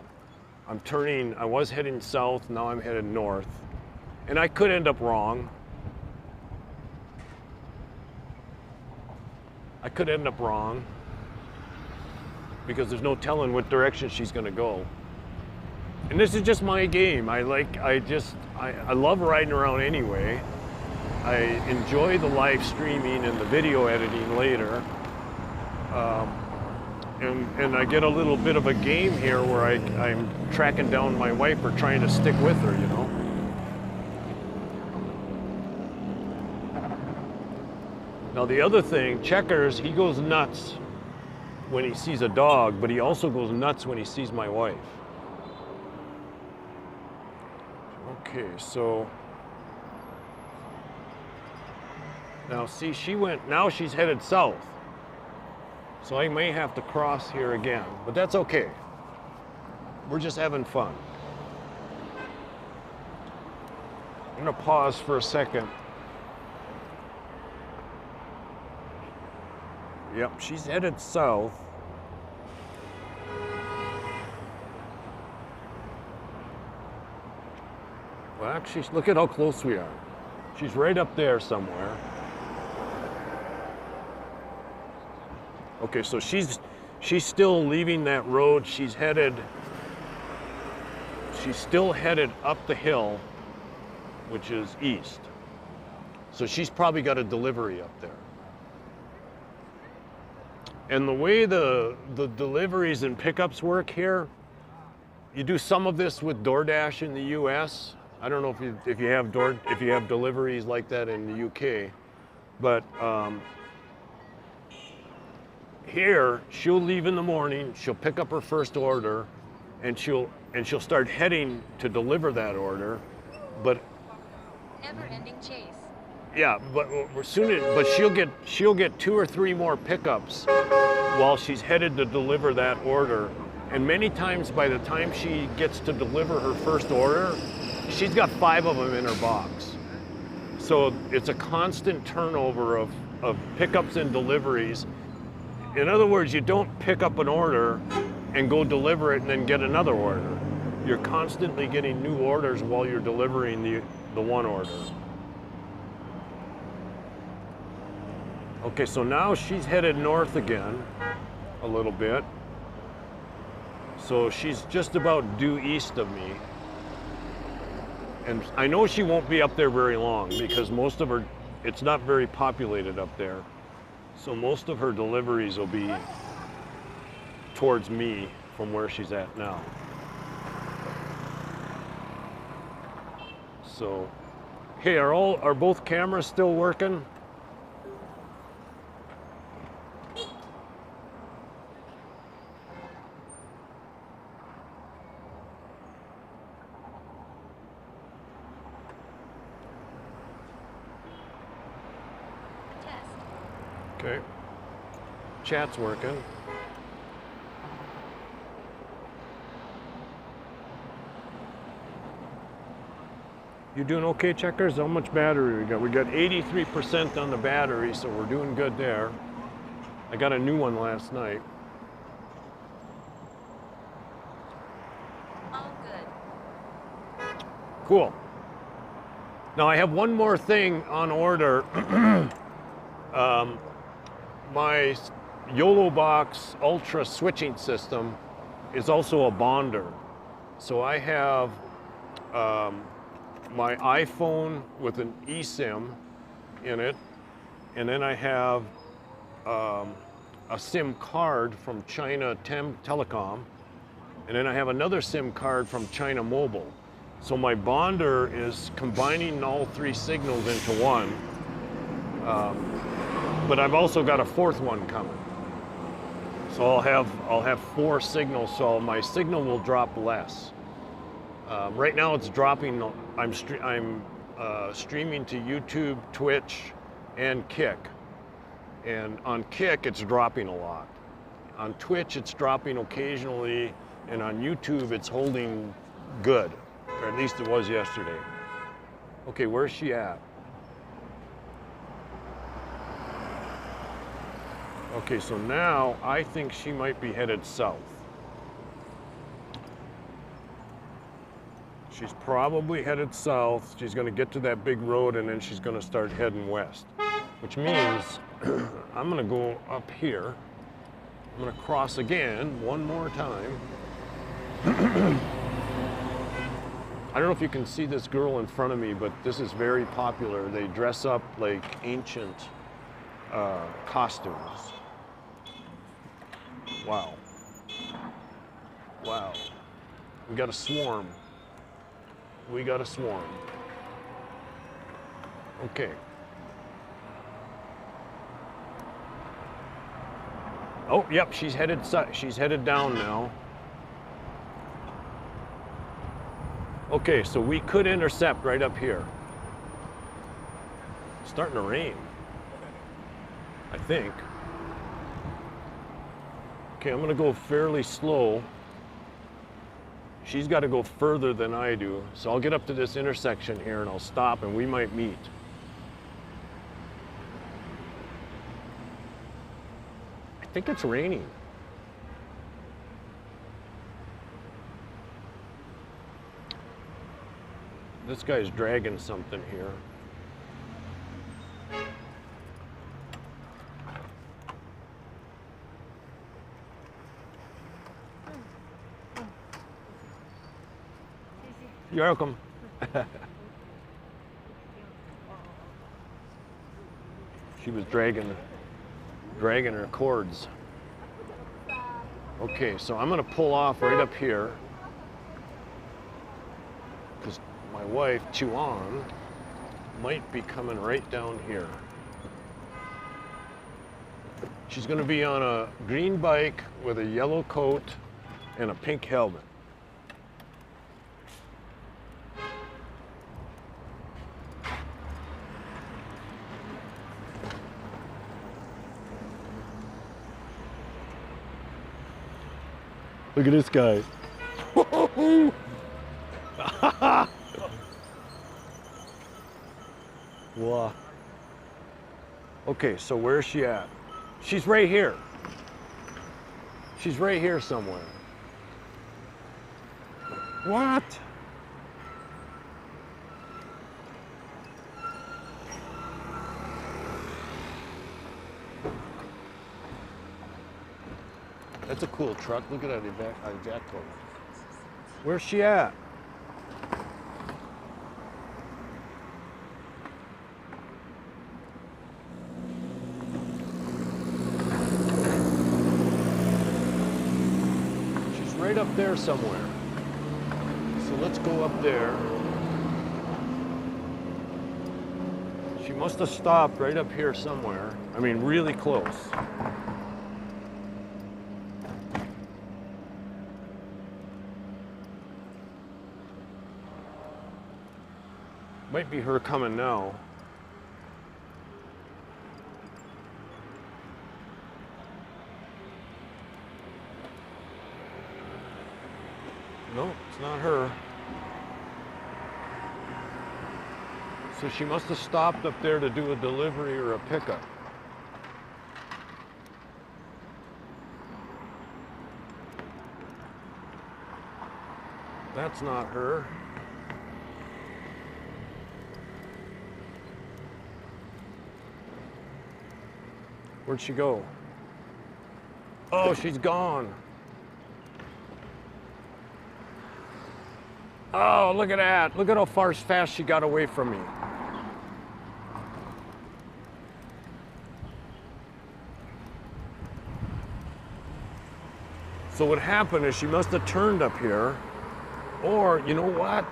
I'm turning, I was heading south, now I'm headed north. And I could end up wrong. I could end up wrong because there's no telling what direction she's gonna go. And this is just my game. I love riding around anyway. I enjoy the live streaming and the video editing later. And I get a little bit of a game here where I'm tracking down my wife or trying to stick with her, you know. Now the other thing, Checkers, he goes nuts when he sees a dog, but he also goes nuts when he sees my wife. Okay, so now see, now she's headed south. So I may have to cross here again, but that's okay. We're just having fun. I'm gonna pause for a second. Yep, she's headed south. Well, actually, look at how close we are. She's right up there somewhere. Okay, so she's still leaving that road. She's still headed up the hill, which is east. So she's probably got a delivery up there. And the way the deliveries and pickups work here, you do some of this with DoorDash in the US. I don't know if you have deliveries like that in the UK, but here she'll leave in the morning, she'll pick up her first order, and she'll start heading to deliver that order, but Never-ending chase. yeah, but she'll get 2 or 3 more pickups while she's headed to deliver that order, and many times by the time she gets to deliver her first order, she's got 5 of them in her box. So it's a constant turnover of pickups and deliveries. In other words, you don't pick up an order and go deliver it and then get another order. You're constantly getting new orders while you're delivering the one order. Okay, so now she's headed north again a little bit. So she's just about due east of me. And I know she won't be up there very long because it's not very populated up there. So most of her deliveries will be towards me from where she's at now. So, hey, are both cameras still working? Test. Okay. Chat's working. You doing okay, Checkers? How much battery we got? We got 83% on the battery, so we're doing good there. I got a new one last night. All good. Cool. Now I have one more thing on order. My YOLO Box Ultra switching system is also a bonder. So I have my iPhone with an eSIM in it, and then I have a SIM card from China Telecom, and then I have another SIM card from China Mobile. So my bonder is combining all three signals into one, but I've also got a fourth one coming. So I'll have four signals, so my signal will drop less. Right now it's dropping. I'm streaming to YouTube, Twitch, and Kick. And on Kick, it's dropping a lot. On Twitch, it's dropping occasionally, and on YouTube, it's holding good, or at least it was yesterday. Okay, where's she at? Okay, so now I think she might be headed south. She's probably headed south. She's gonna get to that big road and then she's gonna start heading west, which means I'm gonna go up here. I'm gonna cross again one more time. I don't know if you can see this girl in front of me, but this is very popular. They dress up like ancient costumes. Wow. Wow. We got a swarm. We got a swarm. Okay. Oh, yep, she's headed down now. Okay, so we could intercept right up here. It's starting to rain, I think. Okay, I'm gonna go fairly slow. She's got to go further than I do, so I'll get up to this intersection here and I'll stop and we might meet. I think it's raining. This guy's dragging something here. You're welcome. She was dragging her cords. Okay, so I'm gonna pull off right up here because my wife, Chuan, might be coming right down here. She's gonna be on a green bike with a yellow coat and a pink helmet. Look at this guy. Wow. Okay, so where's she at? She's right here. She's right here somewhere. What? That's a cool truck. Look at that Iveco. Where's she at? right up there somewhere. So let's go up there. She must have stopped right up here somewhere. I mean, really close. Might be her coming now. No, it's not her. So she must have stopped up there to do a delivery or a pickup. That's not her. Where'd she go? Oh, she's gone. Oh, look at that. Look at how fast she got away from me. So what happened is she must have turned up here, or you know what?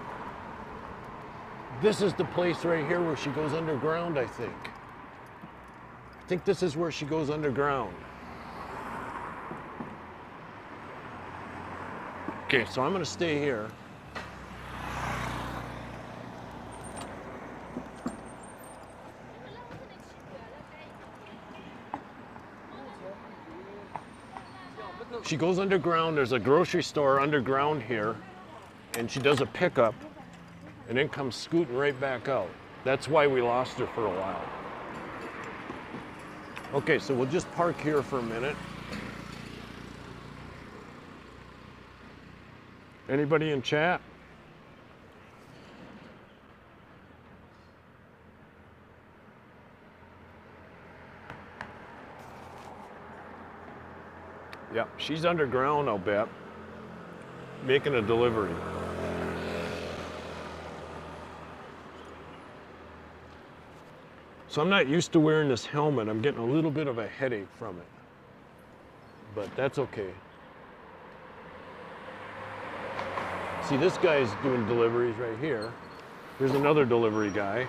This is the place right here where she goes underground, I think. I think this is where she goes underground. Okay, so I'm gonna stay here. She goes underground. There's a grocery store underground here, and she does a pickup and then comes scooting right back out. That's why we lost her for a while. Okay, so we'll just park here for a minute. Anybody in chat? Yeah, she's underground, I'll bet, making a delivery. So I'm not used to wearing this helmet. I'm getting a little bit of a headache from it, but that's okay. See, this guy's doing deliveries right here. Here's another delivery guy.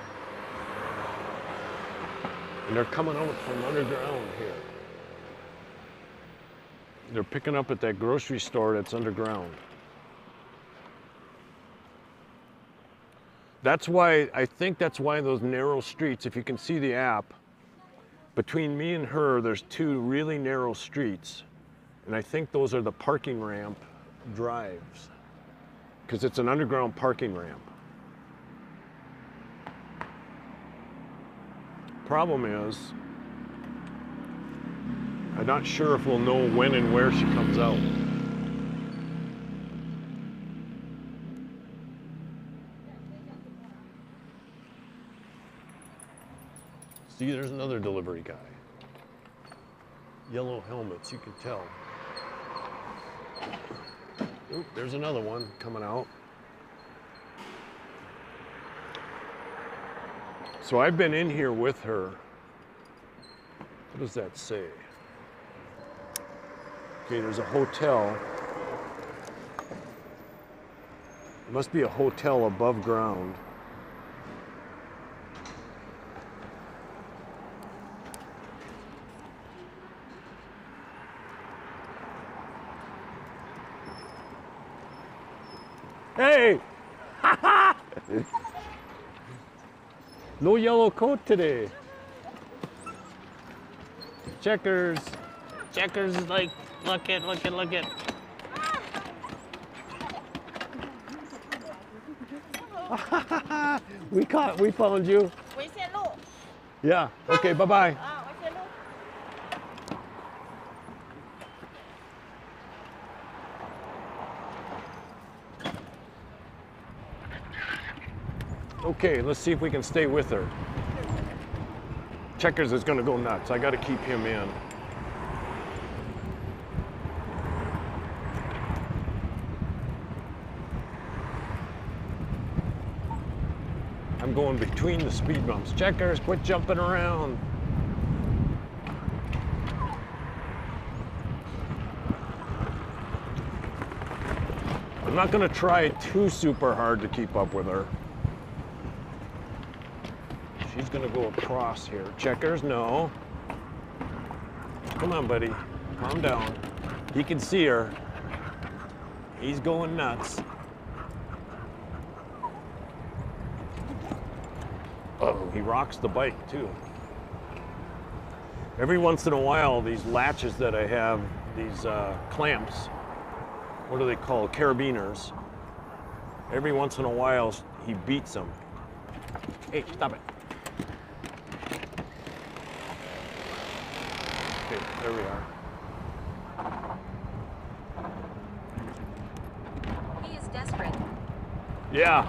And they're coming out from underground here. They're picking up at that grocery store that's underground. That's why, I think that's why those narrow streets, if you can see the app, between me and her, there's two really narrow streets. And I think those are the parking ramp drives, because it's an underground parking ramp. Problem is, I'm not sure if we'll know when and where she comes out. See, there's another delivery guy. Yellow helmets, you can tell. Oop, there's another one coming out. So I've been in here with her. What does that say? Okay, there's a hotel. It must be a hotel above ground. Hey! No yellow coat today. Checkers. Checkers is like, look it. We found you. Yeah, okay, bye-bye. Okay, let's see if we can stay with her. Checkers is gonna go nuts. I gotta keep him in. I'm going between the speed bumps. Checkers, quit jumping around. not gonna try too super hard to keep up with her. She's gonna go across here. Checkers, no. Come on, buddy, calm down. He can see her. He's going nuts. Oh, he rocks the bike too. Every once in a while, these latches that I have, these clamps, what are they called? Carabiners. Every once in a while, he beats them. Hey, stop it. Okay, there we are. He is desperate. Yeah.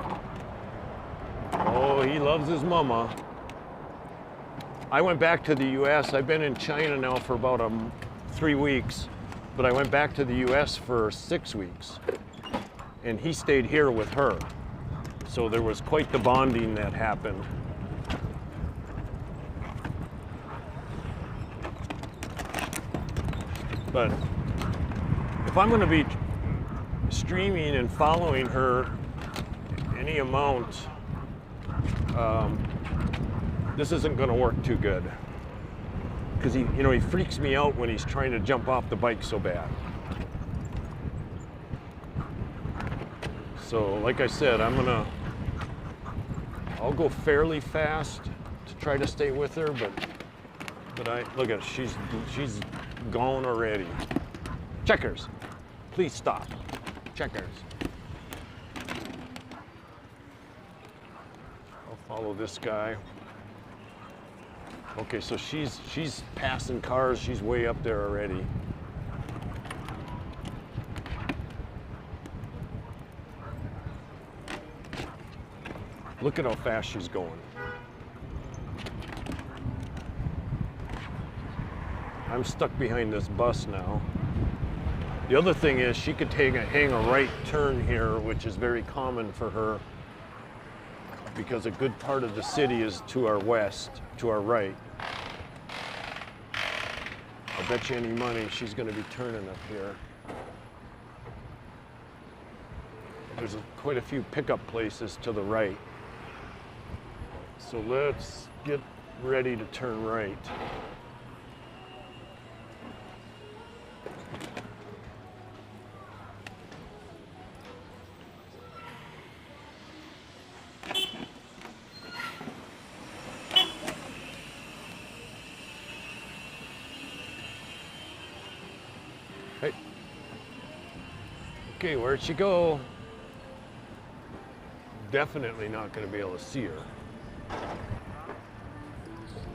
Oh, he loves his mama. I went back to the US. I've been in China now for about 3 weeks, but I went back to the US for 6 weeks. And he stayed here with her. So there was quite the bonding that happened. But if I'm going to be streaming and following her any amount, this isn't going to work too good, because he freaks me out when he's trying to jump off the bike so bad. So like I said, I'll go fairly fast to try to stay with her, but I look at her, she's gone already. Checkers, please stop. Checkers. I'll follow this guy. Okay, so she's passing cars. She's way up there already. Look at how fast she's going. I'm stuck behind this bus now. The other thing is she could hang a right turn here, which is very common for her, because a good part of the city is to our west, to our right. I'll bet you any money she's going to be turning up here. There's quite a few pickup places to the right. So let's get ready to turn right. Hey. Okay, where'd she go? Definitely not going to be able to see her.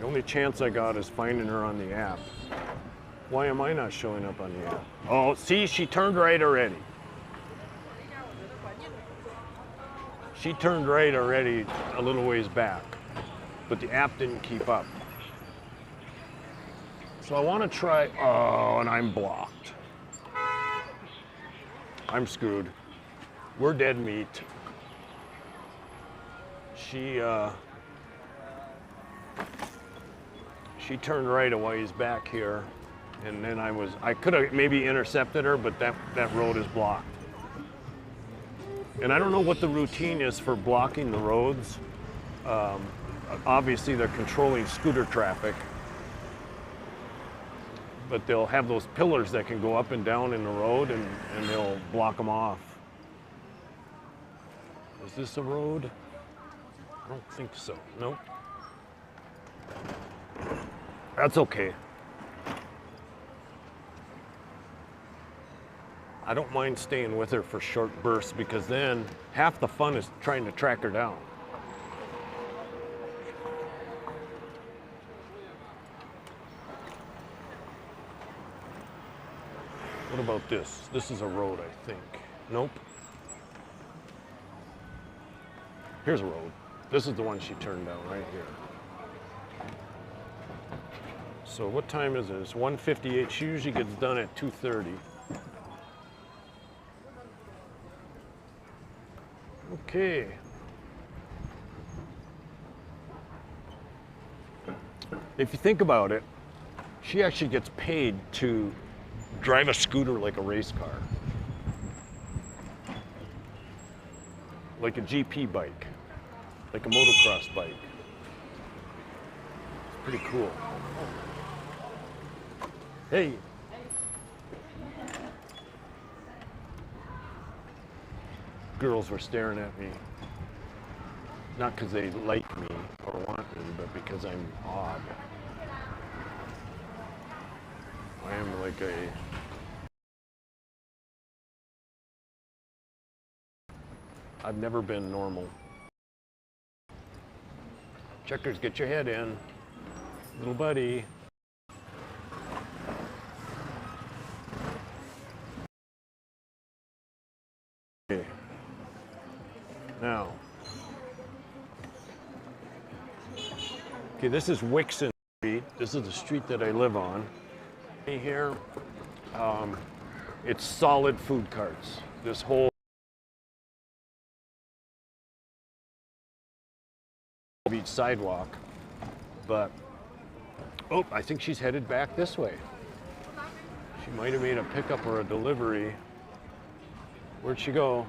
The only chance I got is finding her on the app. Why am I not showing up on the app? Oh, see, she turned right already. She turned right already a little ways back, but the app didn't keep up. So I want to try, oh, and I'm blocked. I'm screwed. We're dead meat. She turned right a ways back here, and then I could have maybe intercepted her, but that road is blocked. And I don't know what the routine is for blocking the roads. Obviously they're controlling scooter traffic, but they'll have those pillars that can go up and down in the road, and they'll block them off. Is this a road? I don't think so. Nope. That's okay. I don't mind staying with her for short bursts, because then half the fun is trying to track her down. What about this? This is a road, I think. Nope. Here's a road. This is the one she turned down right here. So what time is it? It's 1:58. She usually gets done at 2:30. Okay. If you think about it, she actually gets paid to drive a scooter like a race car. like a GP bike, like a motocross bike. It's pretty cool. Hey. Girls were staring at me. Not because they like me or want me, but because I'm odd. I am like I've never been normal. Checkers, get your head in. Little buddy. Okay. Now. Okay, this is Wixon Street. This is the street that I live on. Here, it's solid food carts. This whole beach sidewalk, but oh, I think she's headed back this way. She might have made a pickup or a delivery. Where'd she go?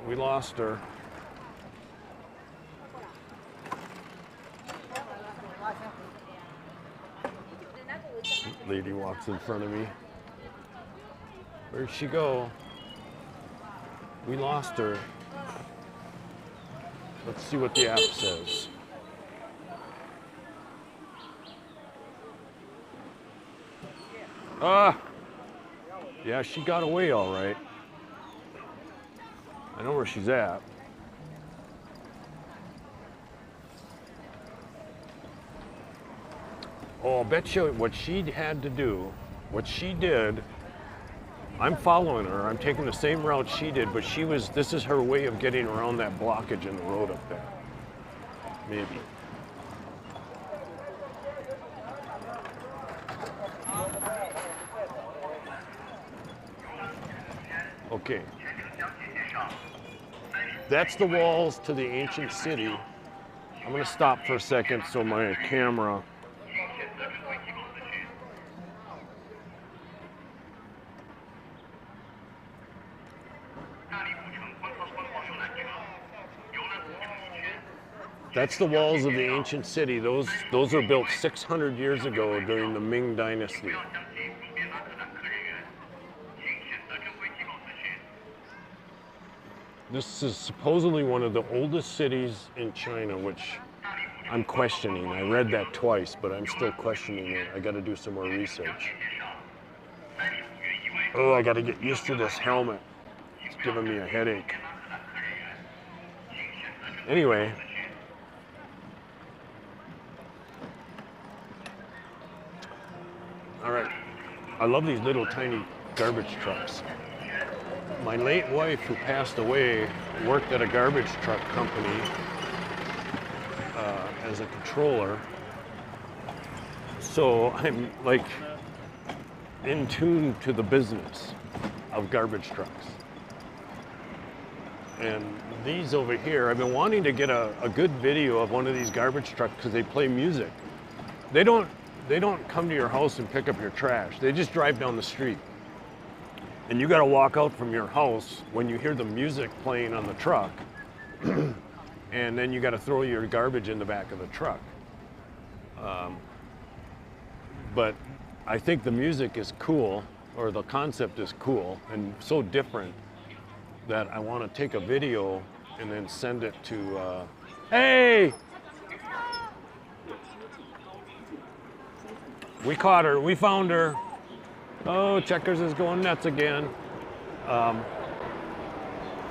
We lost her. Lady walks in front of me. Where'd she go? We lost her. Let's see what the app says. Yeah, she got away all right. I know where she's at. Oh, I'll bet you what she had to do, what she did, I'm following her. I'm taking the same route she did, but this is her way of getting around that blockage in the road up there. Maybe. Okay. That's the walls to the ancient city. I'm gonna stop for a second so my camera. That's the walls of the ancient city. Those were built 600 years ago during the Ming Dynasty. This is supposedly one of the oldest cities in China, which I'm questioning. I read that twice, but I'm still questioning it. I got to do some more research. Oh, I got to get used to this helmet. It's giving me a headache. Anyway. All right. I love these little tiny garbage trucks. My late wife, who passed away, worked at a garbage truck company as a controller. So I'm like in tune to the business of garbage trucks. And these over here, I've been wanting to get a good video of one of these garbage trucks because they play music. They don't come to your house and pick up your trash. They just drive down the street. And you got to walk out from your house when you hear the music playing on the truck, and then you got to throw your garbage in the back of the truck. But I think the music is cool, or the concept is cool, and so different that I want to take a video and then send it to, hey! We caught her, we found her. Oh, Checkers is going nuts again. So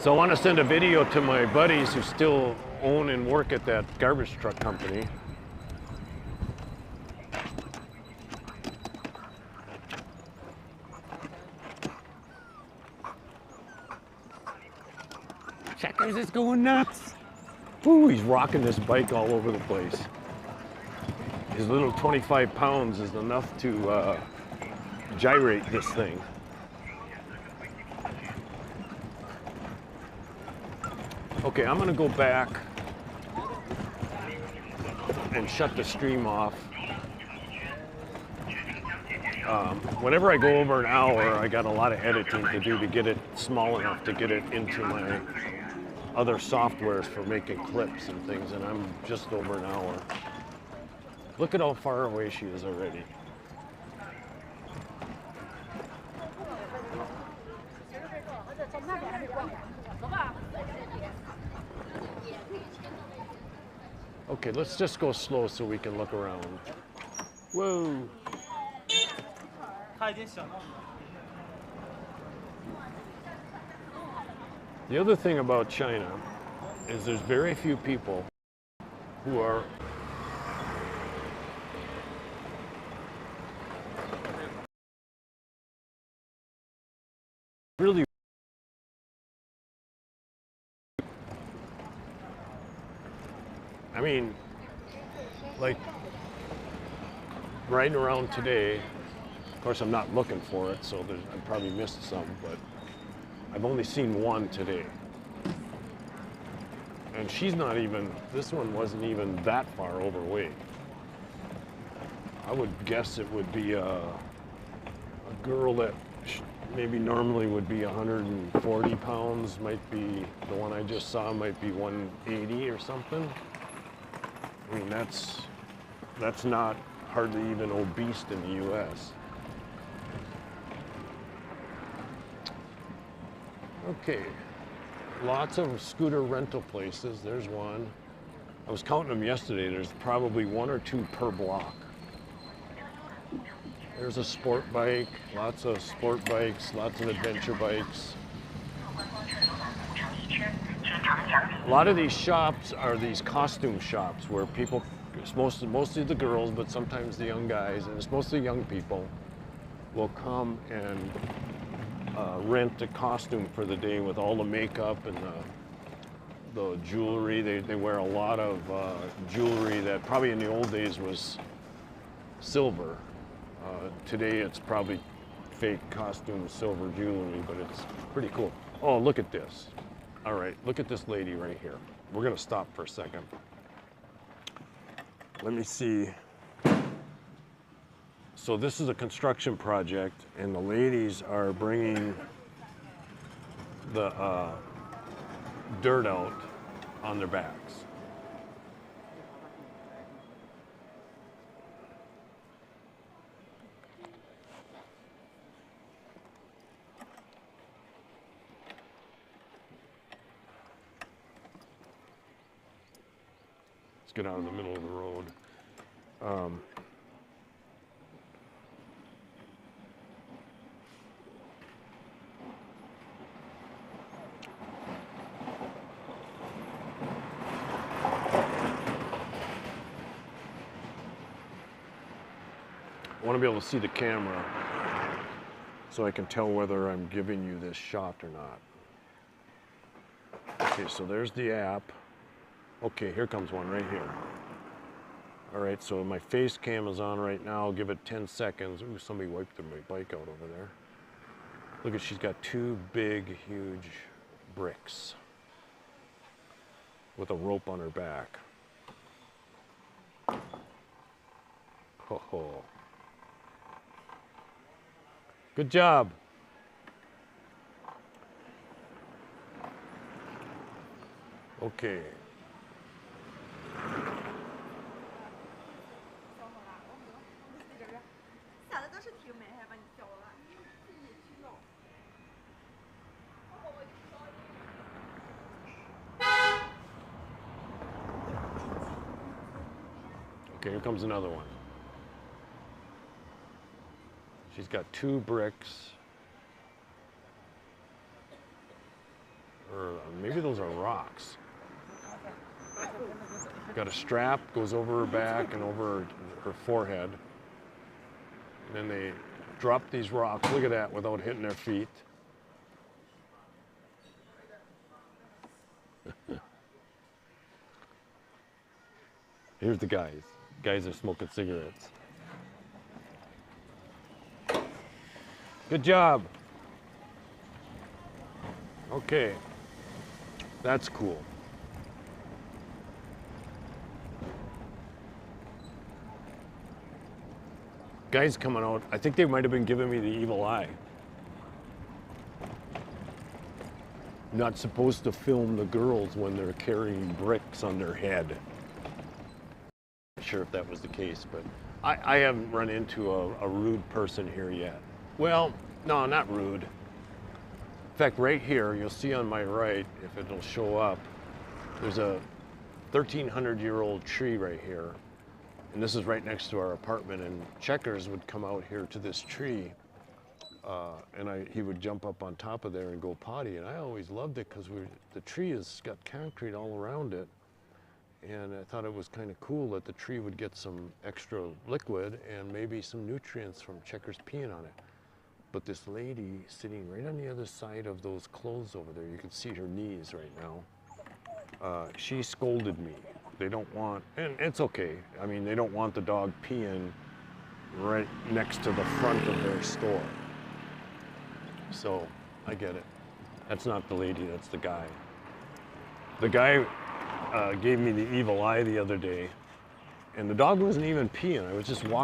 I want to send a video to my buddies who still own and work at that garbage truck company. Checkers is going nuts. Ooh, he's rocking this bike all over the place. His little 25 pounds is enough to gyrate this thing. Okay, I'm gonna go back and shut the stream off. Whenever I go over an hour, I got a lot of editing to do to get it small enough to get it into my other softwares for making clips and things, and I'm just over an hour. Look at how far away she is already. Okay, let's just go slow so we can look around. Whoa. The other thing about China is there's very few people who are really, I mean, like riding around today, of course I'm not looking for it, so I probably missed some, but I've only seen one today. And she's not even, this one wasn't even that far overweight. I would guess it would be a girl that maybe normally would be 140 pounds, might be, the one I just saw might be 180 or something. I mean, that's not hardly even obese in the US. Okay, lots of scooter rental places. There's one. I was counting them yesterday. There's probably one or two per block. There's a sport bike, lots of sport bikes, lots of adventure bikes. A lot of these shops are these costume shops where people, it's mostly the girls, but sometimes the young guys, and it's mostly young people, will come and rent a costume for the day with all the makeup and the jewelry. They wear a lot of jewelry that probably in the old days was silver. Today it's probably fake costume silver jewelry, but it's pretty cool. Oh, look at this. All right, look at this lady right here. We're gonna stop for a second. Let me see. So this is a construction project, and the ladies are bringing the dirt out on their backs. Let's get out of the middle of the road. I want to be able to see the camera so I can tell whether I'm giving you this shot or not. Okay, so there's the app. Okay, here comes one right here. All right, so my face cam is on right now. I'll give it 10 seconds. Ooh, somebody wiped their bike out over there. Look at, she's got two big, huge bricks with a rope on her back. Ho ho. Good job. Okay. Okay, here comes another one. She's got two bricks. Or maybe those are rocks. Got a strap, goes over her back and over her forehead. And then they drop these rocks, look at that, without hitting their feet. Here's the guys. Guys are smoking cigarettes. Good job. Okay, that's cool. Guys coming out, I think they might have been giving me the evil eye. Not supposed to film the girls when they're carrying bricks on their head. Not sure if that was the case, but I haven't run into a rude person here yet. Well, no, not rude. In fact, right here, you'll see on my right, if it'll show up, there's a 1,300-year-old tree right here. And this is right next to our apartment, and Checkers would come out here to this tree, and he would jump up on top of there and go potty. And I always loved it because the tree has got concrete all around it. And I thought it was kind of cool that the tree would get some extra liquid and maybe some nutrients from Checkers peeing on it. But this lady sitting right on the other side of those clothes over there, you can see her knees right now, she scolded me. They don't want, and it's okay, I mean, they don't want the dog peeing right next to the front of their store. So, I get it. That's not the lady, that's the guy. The guy gave me the evil eye the other day, and the dog wasn't even peeing. I was just walking